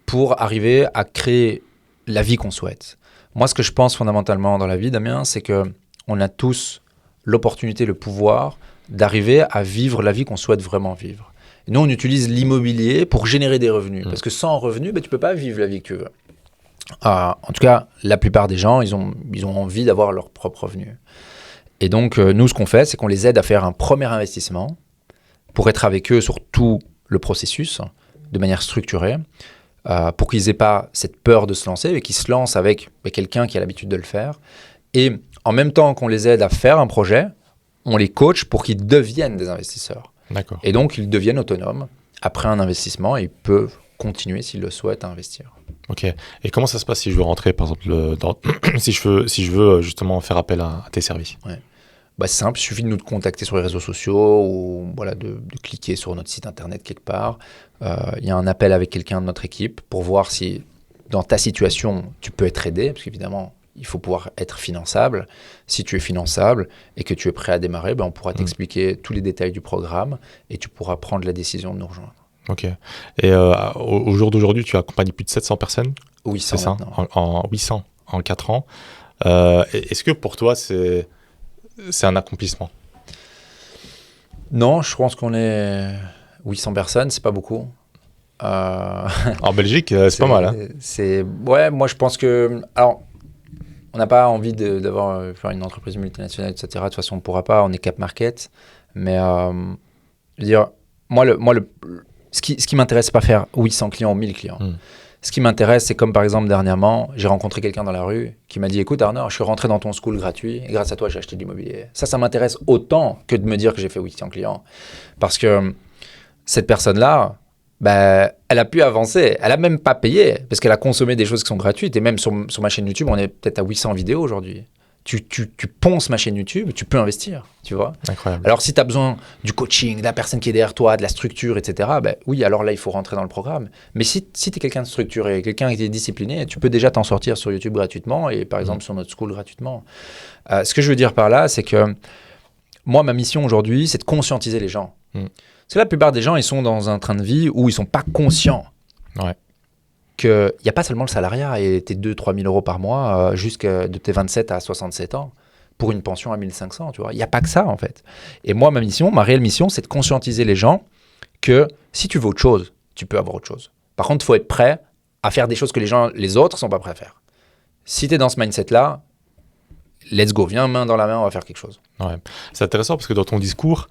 pour arriver à créer la vie qu'on souhaite. Moi, ce que je pense fondamentalement dans la vie, Damien, c'est qu'on a tous l'opportunité, le pouvoir d'arriver à vivre la vie qu'on souhaite vraiment vivre. Et nous, on utilise l'immobilier pour générer des revenus. Parce que sans revenus, tu ne peux pas vivre la vie que tu veux. En tout cas, la plupart des gens, ils ont envie d'avoir leur propre revenu. Et donc, nous, ce qu'on fait, c'est qu'on les aide à faire un premier investissement pour être avec eux sur tout le processus de manière structurée, pour qu'ils n'aient pas cette peur de se lancer, mais qu'ils se lancent avec quelqu'un qui a l'habitude de le faire. Et en même temps qu'on les aide à faire un projet, on les coach pour qu'ils deviennent des investisseurs. D'accord. Et donc, ils deviennent autonomes. Après un investissement, ils peuvent continuer, s'ils le souhaitent, à investir. Ok. Et comment ça se passe si je veux rentrer, par exemple, si je veux justement faire appel à tes services? C'est simple, il suffit de nous contacter sur les réseaux sociaux ou de cliquer sur notre site internet quelque part. Il y a un appel avec quelqu'un de notre équipe pour voir si, dans ta situation, tu peux être aidé, parce qu'évidemment, il faut pouvoir être finançable. Si tu es finançable et que tu es prêt à démarrer, on pourra t'expliquer tous les détails du programme et tu pourras prendre la décision de nous rejoindre. Ok. Et au jour d'aujourd'hui, tu accompagnes plus de 700 personnes? 800 c'est ça, en 800 en 4 ans. Est-ce que pour toi, c'est un accomplissement? Non, je pense qu'on est 800 personnes, c'est pas beaucoup. En Belgique, c'est pas mal. Moi je pense que... Alors, on n'a pas envie de faire une entreprise multinationale, etc. De toute façon, on ne pourra pas, on est cap market. Mais je veux dire, moi, ce qui m'intéresse, c'est pas faire 800 clients ou 1000 clients. Ce qui m'intéresse, c'est comme par exemple dernièrement, j'ai rencontré quelqu'un dans la rue qui m'a dit « Écoute Arnaud, je suis rentré dans ton school gratuit et grâce à toi, j'ai acheté de l'immobilier. » Ça m'intéresse autant que de me dire que j'ai fait 800 clients. Parce que cette personne-là, elle a pu avancer. Elle n'a même pas payé parce qu'elle a consommé des choses qui sont gratuites. Et même sur ma chaîne YouTube, on est peut-être à 800 vidéos aujourd'hui. Tu ponces ma chaîne YouTube, tu peux investir, tu vois. Incroyable. Alors, si tu as besoin du coaching, de la personne qui est derrière toi, de la structure, etc., oui, alors là, il faut rentrer dans le programme. Mais si tu es quelqu'un de structuré, quelqu'un qui est discipliné, tu peux déjà t'en sortir sur YouTube gratuitement et par exemple sur notre school gratuitement. Ce que je veux dire par là, c'est que moi, ma mission aujourd'hui, c'est de conscientiser les gens. Parce que la plupart des gens, ils sont dans un train de vie où ils ne sont pas conscients. Ouais. Qu'il n'y a pas seulement le salariat et tes 2-3 000 euros par mois jusqu'à de tes 27 à 67 ans pour une pension à 1500, tu vois. Il n'y a pas que ça, en fait. Et moi, ma réelle mission, c'est de conscientiser les gens que si tu veux autre chose, tu peux avoir autre chose. Par contre, il faut être prêt à faire des choses que les autres ne sont pas prêts à faire. Si tu es dans ce mindset-là, let's go, viens main dans la main, on va faire quelque chose. Ouais. C'est intéressant parce que dans ton discours,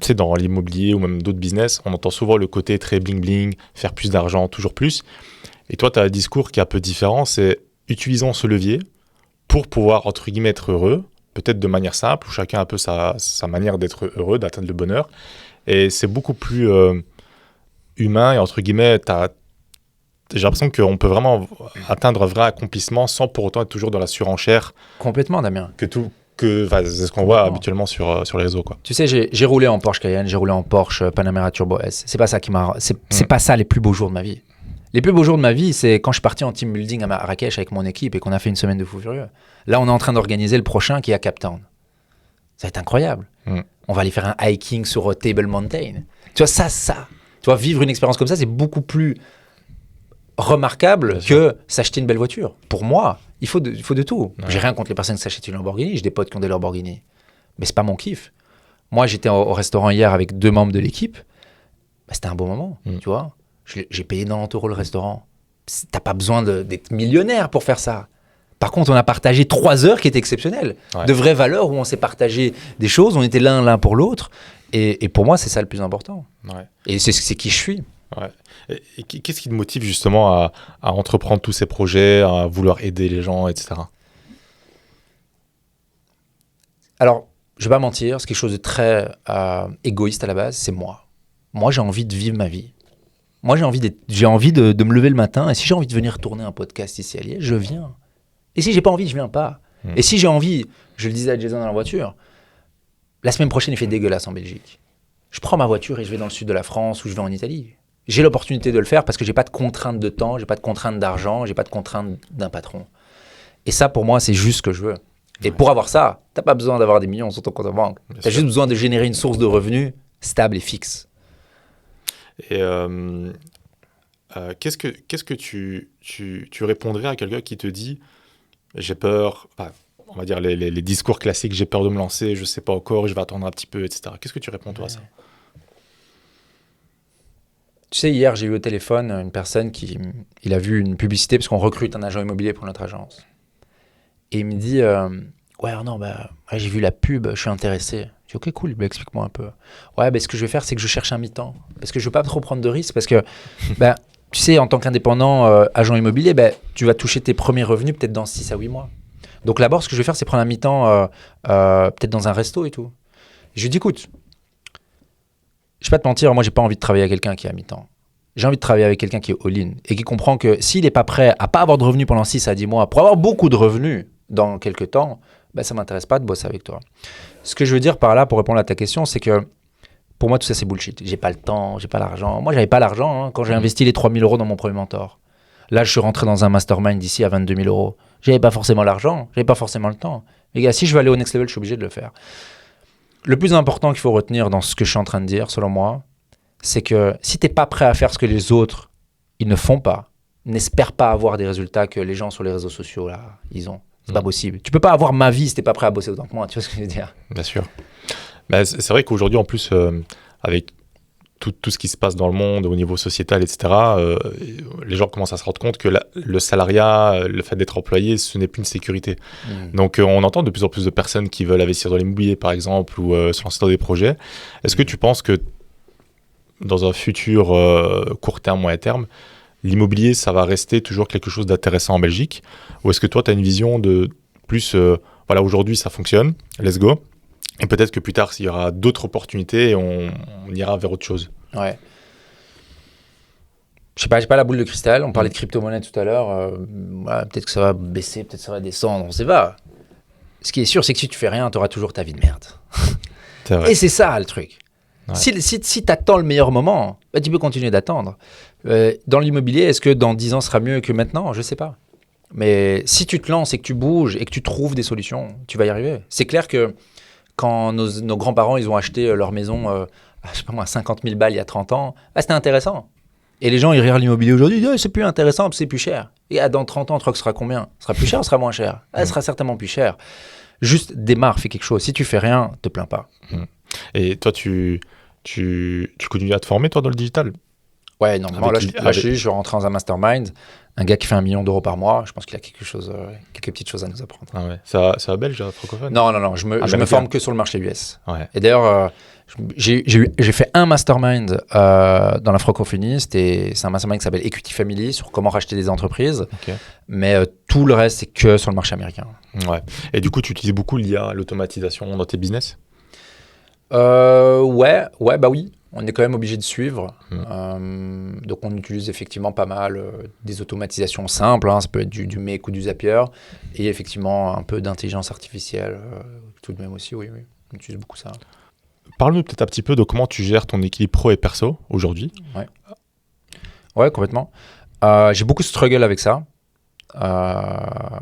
tu sais, dans l'immobilier ou même d'autres business, on entend souvent le côté très bling-bling, faire plus d'argent, toujours plus. Et toi, tu as un discours qui est un peu différent, c'est utilisons ce levier pour pouvoir, entre guillemets, être heureux, peut-être de manière simple, où chacun a un peu sa manière d'être heureux, d'atteindre le bonheur. Et c'est beaucoup plus humain et, entre guillemets, j'ai l'impression qu'on peut vraiment atteindre un vrai accomplissement sans pour autant être toujours dans la surenchère. Complètement, Damien. C'est ce qu'on voit habituellement sur les réseaux, quoi. Tu sais, j'ai roulé en Porsche Cayenne, j'ai roulé en Porsche Panamera Turbo S. C'est pas ça c'est pas ça les plus beaux jours de ma vie. Les plus beaux jours de ma vie, c'est quand je suis parti en team building à Marrakech avec mon équipe et qu'on a fait une semaine de fou furieux. Là, on est en train d'organiser le prochain qui est à Cape Town. Ça va être incroyable. On va aller faire un hiking sur Table Mountain. Tu vois, ça. Tu vois, vivre une expérience comme ça, c'est beaucoup plus remarquable que s'acheter une belle voiture. Pour moi, il faut de tout. Ouais. J'ai rien contre les personnes qui s'achètent une Lamborghini. J'ai des potes qui ont des Lamborghini. Mais c'est pas mon kiff. Moi, j'étais au restaurant hier avec 2 membres de l'équipe. C'était un beau moment, tu vois. J'ai payé 90 € le restaurant. T'as pas besoin d'être millionnaire pour faire ça. Par contre, on a partagé 3 heures qui étaient exceptionnelles. Ouais. De vraies valeurs où on s'est partagé des choses. On était l'un pour l'autre. Et pour moi, c'est ça le plus important. Ouais. Et c'est qui je suis. Ouais. Et qu'est-ce qui te motive justement à entreprendre tous ces projets, à vouloir aider les gens, etc. Alors, je ne vais pas mentir, c'est quelque chose de très égoïste à la base, c'est moi. Moi, j'ai envie de vivre ma vie. Moi, j'ai envie de me lever le matin, et si j'ai envie de venir tourner un podcast ici à Liège, je viens. Et si j'ai pas envie, je viens pas. Et si j'ai envie, je le disais à Jason dans la voiture, la semaine prochaine, il fait dégueulasse en Belgique. Je prends ma voiture et je vais dans le sud de la France ou je vais en Italie. J'ai l'opportunité de le faire parce que j'ai pas de contrainte de temps, j'ai pas de contrainte d'argent, j'ai pas de contrainte d'un patron. Et ça, pour moi, c'est juste ce que je veux. Et pour avoir ça, t'as pas besoin d'avoir des millions sur ton compte en banque. T'as juste besoin de générer une source de revenus stable et fixe. Et qu'est-ce que tu répondrais à quelqu'un qui te dit j'ai peur, on va dire les discours classiques, j'ai peur de me lancer, je sais pas encore, je vais attendre un petit peu, etc. Qu'est-ce que tu réponds toi à ça? Tu sais, hier, j'ai eu au téléphone une personne il a vu une publicité parce qu'on recrute un agent immobilier pour notre agence. Et il me dit ouais, non, j'ai vu la pub, je suis intéressé. Je dis ok, cool, explique-moi un peu. Ouais, ce que je vais faire, c'est que je cherche un mi-temps. Parce que je veux pas trop prendre de risques. Parce que, tu sais, en tant qu'indépendant agent immobilier, tu vas toucher tes premiers revenus peut-être dans 6 à 8 mois. Donc d'abord, ce que je vais faire, c'est prendre un mi-temps peut-être dans un resto et tout. Et je lui dis écoute, je vais pas te mentir, moi, j'ai pas envie de travailler avec quelqu'un qui est à mi-temps. J'ai envie de travailler avec quelqu'un qui est all-in et qui comprend que s'il n'est pas prêt à pas avoir de revenus pendant 6 à 10 mois, pour avoir beaucoup de revenus dans quelques temps, ça ne m'intéresse pas de bosser avec toi. Ce que je veux dire par là, pour répondre à ta question, c'est que pour moi, tout ça, c'est bullshit. J'ai pas le temps, j'ai pas l'argent. Moi, j'avais pas l'argent quand j'ai investi les 3 000 € dans mon premier mentor. Là, je suis rentré dans un mastermind d'ici à 22 000 €. J'avais pas forcément l'argent, j'avais pas forcément le temps. Les gars, si je veux aller au next level, je suis obligé de le faire. Le plus important qu'il faut retenir dans ce que je suis en train de dire, selon moi, c'est que si tu n'es pas prêt à faire ce que les autres ils ne font pas, n'espère pas avoir des résultats que les gens sur les réseaux sociaux, là, ils ont. C'est pas possible. Tu peux pas avoir ma vie si tu n'es pas prêt à bosser autant que moi. Tu vois ce que je veux dire? Bien sûr. C'est vrai qu'aujourd'hui, en plus, avec tout ce qui se passe dans le monde, au niveau sociétal, etc., les gens commencent à se rendre compte que le salariat, le fait d'être employé, ce n'est plus une sécurité. Donc, on entend de plus en plus de personnes qui veulent investir dans l'immobilier, par exemple, ou se lancer dans des projets. Est-ce que tu penses que dans un futur court terme, moyen terme, l'immobilier, ça va rester toujours quelque chose d'intéressant en Belgique? Ou est-ce que toi, tu as une vision de plus, voilà, aujourd'hui, ça fonctionne, let's go. Et peut-être que plus tard, il y aura d'autres opportunités et on ira vers autre chose. Ouais. Je sais pas, j'ai pas la boule de cristal. On parlait de crypto-monnaie tout à l'heure. Voilà, peut-être que ça va baisser, peut-être que ça va descendre, on sait pas. Ce qui est sûr, c'est que si tu fais rien, tu auras toujours ta vie de merde. C'est vrai. Et c'est ça le truc. Ouais. Si tu attends le meilleur moment, bah, tu peux continuer d'attendre. Dans l'immobilier, est-ce que dans 10 ans sera mieux que maintenant? Je sais pas. Mais si tu te lances et que tu bouges et que tu trouves des solutions, tu vas y arriver. C'est clair que quand nos grands-parents ils ont acheté leur maison je sais pas moi, 50 000 balles il y a 30 ans, c'était intéressant. Et les gens, ils regardent l'immobilier aujourd'hui, ils disent c'est plus intéressant, c'est plus cher. Et dans 30 ans, tu crois que ce sera combien? Ce sera plus cher ou ce sera moins cher? Ce sera certainement plus cher. Juste démarre, fais quelque chose. Si tu fais rien, te plains pas. Et toi, tu continues à te former, toi, dans le digital? Ouais, non, moi, là, je suis rentré dans un mastermind. Un gars qui fait 1 million d'euros par mois, je pense qu'il a quelques petites choses à nous apprendre. Ah ouais. C'est à belge, francophone? Non, je me forme que sur le marché US. Ouais. Et d'ailleurs, j'ai fait un mastermind dans la francophonie. C'est un mastermind qui s'appelle Equity Family sur comment racheter des entreprises. Okay. Mais tout le reste, c'est que sur le marché américain. Ouais. Et du coup, tu utilises beaucoup l'IA, l'automatisation dans tes business? Ouais, bah oui. On est quand même obligé de suivre. Donc, on utilise effectivement pas mal des automatisations simples. Ça peut être du Make ou du Zapier. Et effectivement, un peu d'intelligence artificielle tout de même aussi. Oui. On utilise beaucoup ça. Parle-nous peut-être un petit peu de comment tu gères ton équilibre pro et perso aujourd'hui. Ouais, complètement. J'ai beaucoup de struggle avec ça. Je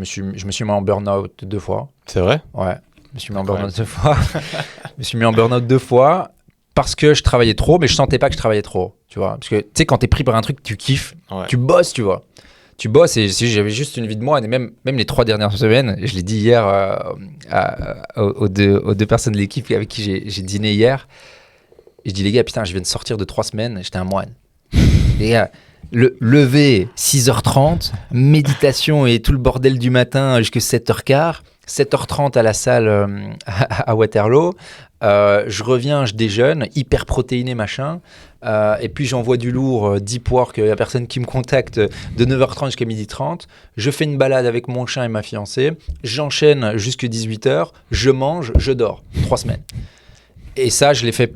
me suis mis en burn-out 2 fois. C'est vrai? Ouais. Je me suis mis en burn-out 2 fois. Je me suis mis en burn-out 2 fois parce que je travaillais trop, mais je sentais pas que je travaillais trop. Tu vois, parce que tu sais, quand t'es pris par un truc, tu kiffes, tu bosses, tu vois. Tu bosses et si j'avais juste une vie de moi, et même les 3 dernières semaines, je l'ai dit hier aux deux personnes de l'équipe avec qui j'ai dîné hier. Et je dis, les gars, putain, je viens de sortir de 3 semaines, j'étais un moine. Les gars, lever 6h30, méditation et tout le bordel du matin jusqu'à 7h15. 7h30 à la salle à Waterloo. Je reviens, je déjeune, hyper protéiné, machin. Et puis j'envoie du lourd, deep work, il n'y a personne qui me contacte de 9h30 jusqu'à 12h30. Je fais une balade avec mon chien et ma fiancée. J'enchaîne jusqu'à 18h. Je mange, je dors. 3 semaines. Et ça, je l'ai fait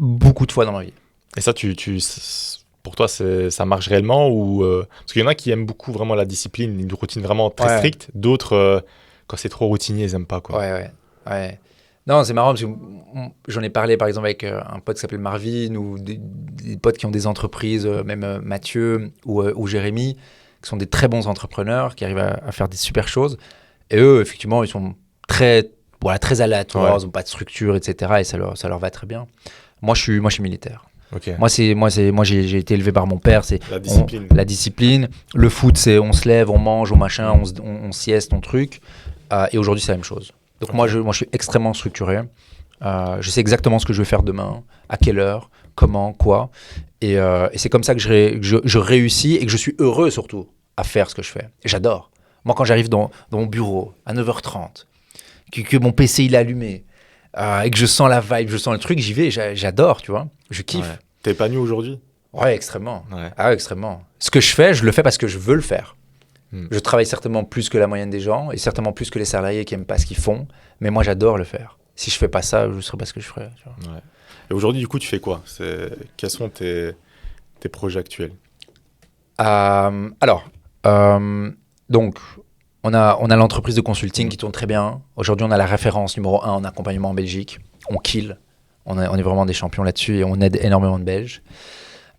beaucoup de fois dans ma vie. Et ça, pour toi, ça marche réellement ou parce qu'il y en a qui aiment beaucoup vraiment la discipline, une routine vraiment très stricte. D'autres... quand c'est trop routinier, ils n'aiment pas, quoi. Ouais. Non, c'est marrant parce que j'en ai parlé par exemple avec un pote qui s'appelle Marvin ou des potes qui ont des entreprises, même Mathieu ou Jérémy, qui sont des très bons entrepreneurs, qui arrivent à faire des super choses. Et eux, effectivement, ils sont très aléatoires, ils n'ont pas de structure, etc. Et ça leur va très bien. Moi, je suis militaire. Okay. Moi, j'ai été élevé par mon père. C'est la discipline. Le foot, c'est on se lève, on mange, on machin, on sieste, on truc. Et aujourd'hui, c'est la même chose. Donc moi, je suis extrêmement structuré. Je sais exactement ce que je vais faire demain, à quelle heure, comment, quoi. Et c'est comme ça que je réussis et que je suis heureux surtout à faire ce que je fais. Et j'adore. Moi, quand j'arrive dans mon bureau à 9h30, que mon PC il est allumé, et que je sens la vibe, je sens le truc, j'y vais, j'adore, tu vois. Je kiffe. Ouais. T'es épanoui aujourd'hui? Ouais, extrêmement. Ouais. Extrêmement. Ce que je fais, je le fais parce que je veux le faire. Je travaille certainement plus que la moyenne des gens et certainement plus que les salariés qui n'aiment pas ce qu'ils font. Mais moi, j'adore le faire. Si je ne fais pas ça, je ne saurais pas ce que je ferais. Tu vois. Ouais. Et aujourd'hui, du coup, tu fais quoi? Quels sont tes projets actuels? Donc, on a l'entreprise de consulting qui tourne très bien. Aujourd'hui, on a la référence numéro 1 en accompagnement en Belgique. On kill. On est vraiment des champions là-dessus et on aide énormément de Belges.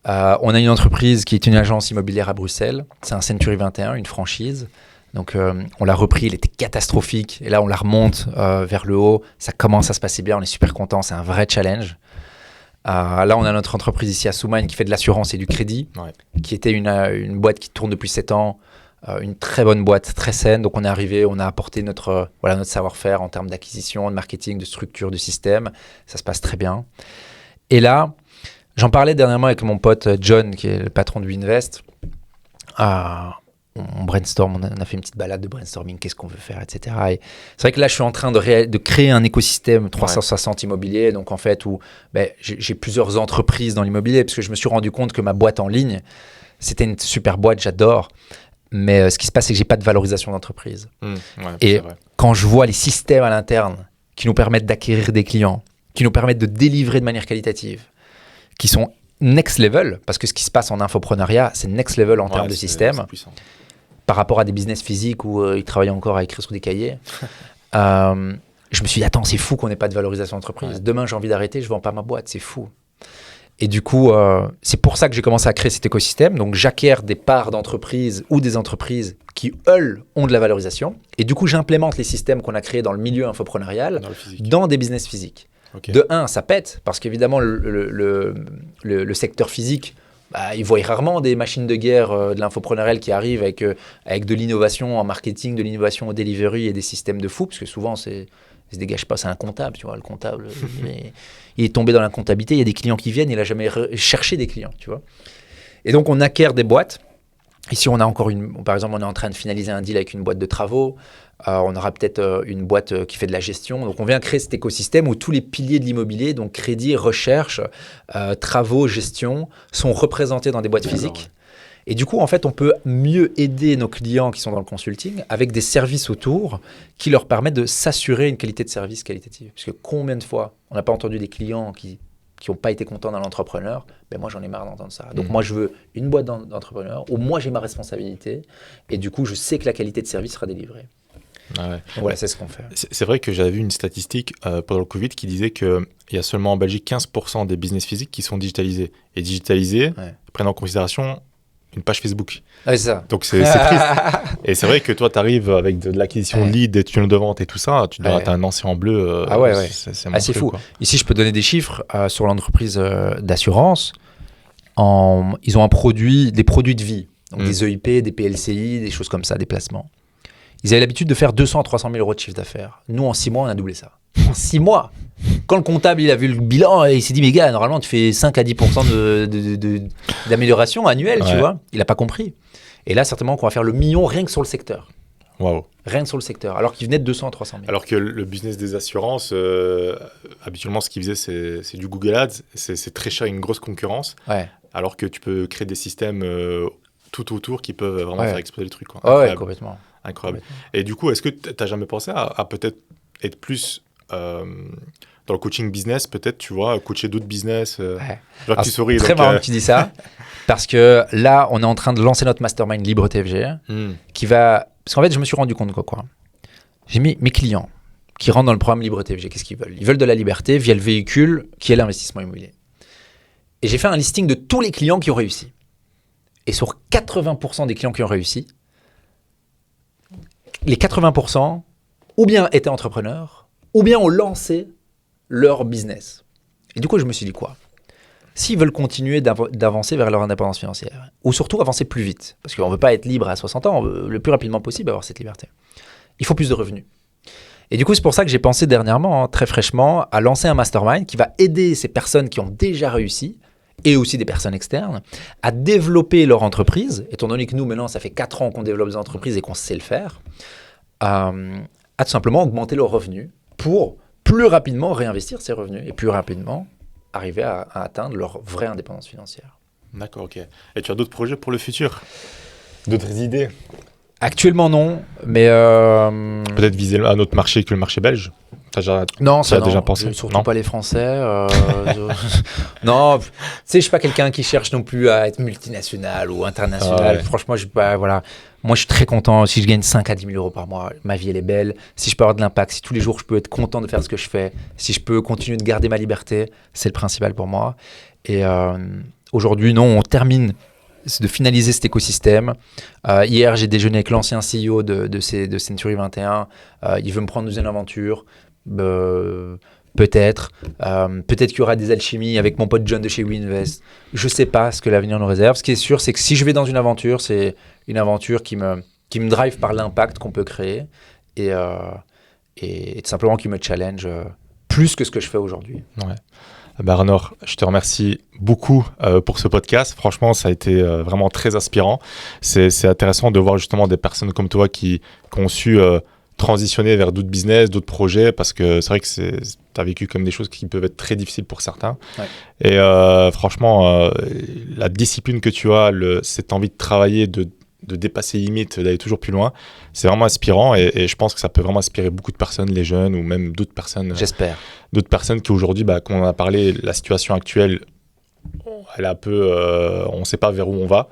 On a une entreprise qui est une agence immobilière à Bruxelles. C'est un Century 21, une franchise. Donc, on l'a repris, il était catastrophique. Et là, on la remonte vers le haut. Ça commence à se passer bien, on est super contents. C'est un vrai challenge. Là, on a notre entreprise ici à Soumagne qui fait de l'assurance et du crédit, qui était une boîte qui tourne depuis 7 ans. Une très bonne boîte, très saine. Donc, on est arrivé, on a apporté notre savoir-faire en termes d'acquisition, de marketing, de structure, de système. Ça se passe très bien. Et là, j'en parlais dernièrement avec mon pote John, qui est le patron de WeInvest. on brainstorm, on a fait une petite balade de brainstorming, qu'est-ce qu'on veut faire, etc. Et c'est vrai que là, je suis en train de créer un écosystème 360 immobilier, donc en fait, où j'ai plusieurs entreprises dans l'immobilier, parce que je me suis rendu compte que ma boîte en ligne, c'était une super boîte, j'adore, mais ce qui se passe, c'est que j'ai pas de valorisation d'entreprise. Et quand je vois les systèmes à l'interne qui nous permettent d'acquérir des clients, qui nous permettent de délivrer de manière qualitative, qui sont next level, parce que ce qui se passe en infopreneuriat, c'est next level en termes de système, par rapport à des business physiques où ils travaillent encore à écrire sur des cahiers. Je me suis dit, attends, c'est fou qu'on n'ait pas de valorisation d'entreprise. Demain, j'ai envie d'arrêter, je ne vends pas ma boîte, c'est fou. Et du coup, c'est pour ça que j'ai commencé à créer cet écosystème. Donc, j'acquiers des parts d'entreprises ou des entreprises qui, eux, ont de la valorisation. Et du coup, j'implémente les systèmes qu'on a créés dans le milieu infopreneurial dans des business physiques. De un, ça pète, parce qu'évidemment, le secteur physique, ils voient rarement des machines de guerre de l'infopreneurial qui arrivent avec de l'innovation en marketing, de l'innovation au delivery et des systèmes de fou, parce que souvent, il se dégage pas, c'est un comptable, tu vois, le comptable, il est tombé dans la comptabilité, il y a des clients qui viennent, il n'a jamais cherché des clients, tu vois. Et donc, on acquiert des boîtes. Ici, on a encore par exemple, on est en train de finaliser un deal avec une boîte de travaux. On aura peut-être une boîte qui fait de la gestion. Donc, on vient créer cet écosystème où tous les piliers de l'immobilier, donc crédit, recherche, travaux, gestion, sont représentés dans des boîtes physiques. Et du coup, en fait, on peut mieux aider nos clients qui sont dans le consulting avec des services autour qui leur permettent de s'assurer une qualité de service qualitative. Parce que combien de fois on n'a pas entendu des clients qui n'ont pas été contents d'un entrepreneur, moi j'en ai marre d'entendre ça. Donc moi je veux une boîte d'entrepreneurs où moi j'ai ma responsabilité et du coup je sais que la qualité de service sera délivrée. Donc voilà, c'est ce qu'on fait. C'est vrai que j'avais vu une statistique pendant le Covid qui disait qu'il y a seulement en Belgique 15% des business physiques qui sont digitalisés. Et digitalisés prennent en considération une page Facebook. C'est ça. Donc c'est triste. Et c'est vrai que toi, tu arrives avec de l'acquisition de leads, des tunnels de vente et tout ça, tu as un ancien en bleu. C'est fou. Quoi. Ici, je peux donner des chiffres sur l'entreprise d'assurance. Ils ont des produits de vie, donc des EIP, des PLCI, des choses comme ça, des placements. Ils avaient l'habitude de faire 200 à 300 000 euros de chiffre d'affaires. Nous, en 6 mois, on a doublé ça. En 6 mois. Quand le comptable il a vu le bilan, il s'est dit, mais gars, normalement, tu fais 5 à 10% d'amélioration annuelle, tu vois. Il n'a pas compris. Et là, certainement qu'on va faire le million rien que sur le secteur. Wow. Rien que sur le secteur, alors qu'il venait de 200 à 300 000. Alors que le business des assurances, habituellement, ce qu'ils faisaient, c'est du Google Ads. C'est très cher, une grosse concurrence. Alors que tu peux créer des systèmes tout autour qui peuvent vraiment faire exploser le truc. Quoi. Complètement. Incroyable. Et du coup, est-ce que tu n'as jamais pensé à peut-être être plus dans le coaching business, peut-être, tu vois, coacher d'autres business Alors, tu souris. C'est très marrant que tu dis ça, parce que là, on est en train de lancer notre mastermind Libre TFG, qui va... Parce qu'en fait, je me suis rendu compte de quoi. J'ai mis mes clients qui rentrent dans le programme Libre TFG, qu'est-ce qu'ils veulent ? Ils veulent de la liberté via le véhicule qui est l'investissement immobilier. Et j'ai fait un listing de tous les clients qui ont réussi. Et sur 80% des clients qui ont réussi, les 80% ou bien étaient entrepreneurs, ou bien ont lancé leur business. Et du coup, je me suis dit quoi ? S'ils veulent continuer d'avancer vers leur indépendance financière, ou surtout avancer plus vite, parce qu'on ne veut pas être libre à 60 ans, on veut le plus rapidement possible avoir cette liberté, il faut plus de revenus. Et du coup, c'est pour ça que j'ai pensé dernièrement, très fraîchement, à lancer un mastermind qui va aider ces personnes qui ont déjà réussi, et aussi des personnes externes, à développer leur entreprise, étant donné que nous, maintenant, ça fait 4 ans qu'on développe des entreprises et qu'on sait le faire, à tout simplement augmenter leurs revenus pour plus rapidement réinvestir ces revenus et plus rapidement arriver à atteindre leur vraie indépendance financière. D'accord, ok. Et tu as d'autres projets pour le futur ? D'autres idées ? Actuellement, non, mais... Peut-être viser un autre marché que le marché belge ? Non, ça déjà pensé. Surtout pas les Français. Non, tu sais, je suis pas quelqu'un qui cherche non plus à être multinational ou international. Franchement, moi, je suis très content. Si je gagne 5 à 10 000 euros par mois, ma vie, elle est belle. Si je peux avoir de l'impact, si tous les jours, je peux être content de faire ce que je fais, si je peux continuer de garder ma liberté, c'est le principal pour moi. Et aujourd'hui, non, on termine de finaliser cet écosystème. Hier, j'ai déjeuné avec l'ancien CEO de Century 21. Il veut me prendre dans une aventure. Peut-être qu'il y aura des alchimies avec mon pote John de chez WeInvest. Je sais pas ce que l'avenir nous réserve. Ce qui est sûr, c'est que si je vais dans une aventure, c'est une aventure qui me drive par l'impact qu'on peut créer et tout simplement qui me challenge plus que ce que je fais aujourd'hui. Arnaud, je te remercie beaucoup pour ce podcast. Franchement, ça a été vraiment très inspirant. C'est intéressant de voir justement des personnes comme toi qui ont su transitionner vers d'autres business, d'autres projets, parce que c'est vrai que tu as vécu comme des choses qui peuvent être très difficiles pour certains. Ouais. Et franchement, la discipline que tu as, cette envie de travailler, de dépasser les limites, d'aller toujours plus loin, c'est vraiment inspirant et je pense que ça peut vraiment inspirer beaucoup de personnes, les jeunes ou même d'autres personnes. J'espère. D'autres personnes qui aujourd'hui, comme on en a parlé, la situation actuelle, elle est un peu, on ne sait pas vers où on va.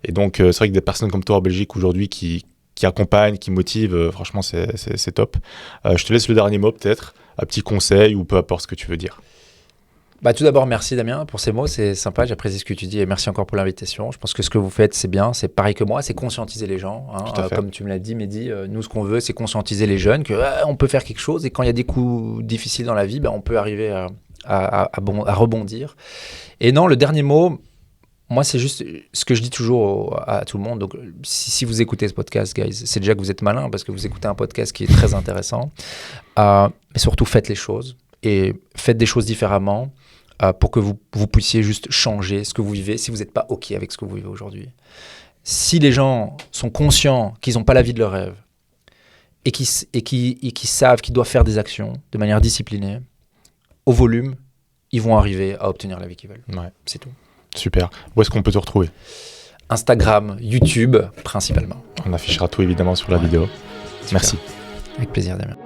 Et donc, c'est vrai que des personnes comme toi en Belgique aujourd'hui qui accompagnent, qui motivent, franchement, c'est top. Je te laisse le dernier mot peut-être, un petit conseil ou peu importe ce que tu veux dire. Tout d'abord, merci Damien pour ces mots, c'est sympa, j'apprécie ce que tu dis et merci encore pour l'invitation. Je pense que ce que vous faites, c'est bien, c'est pareil que moi, c'est conscientiser les gens. Tout à fait. Comme tu me l'as dit, Mehdi, nous, ce qu'on veut, c'est conscientiser les jeunes qu'on peut faire quelque chose et quand il y a des coups difficiles dans la vie, on peut arriver à rebondir. Et non, le dernier mot, moi, c'est juste ce que je dis toujours à tout le monde. Donc, si vous écoutez ce podcast, guys, c'est déjà que vous êtes malin parce que vous écoutez un podcast qui est très intéressant. Mais surtout, faites les choses et faites des choses différemment. Pour que vous puissiez juste changer ce que vous vivez si vous n'êtes pas OK avec ce que vous vivez aujourd'hui. Si les gens sont conscients qu'ils n'ont pas la vie de leur rêve et qui savent qu'ils doivent faire des actions de manière disciplinée, au volume, ils vont arriver à obtenir la vie qu'ils veulent. Ouais. C'est tout. Super. Où est-ce qu'on peut te retrouver ? Instagram, YouTube, principalement. On affichera tout évidemment sur la vidéo. Super. Merci. Avec plaisir, Damien.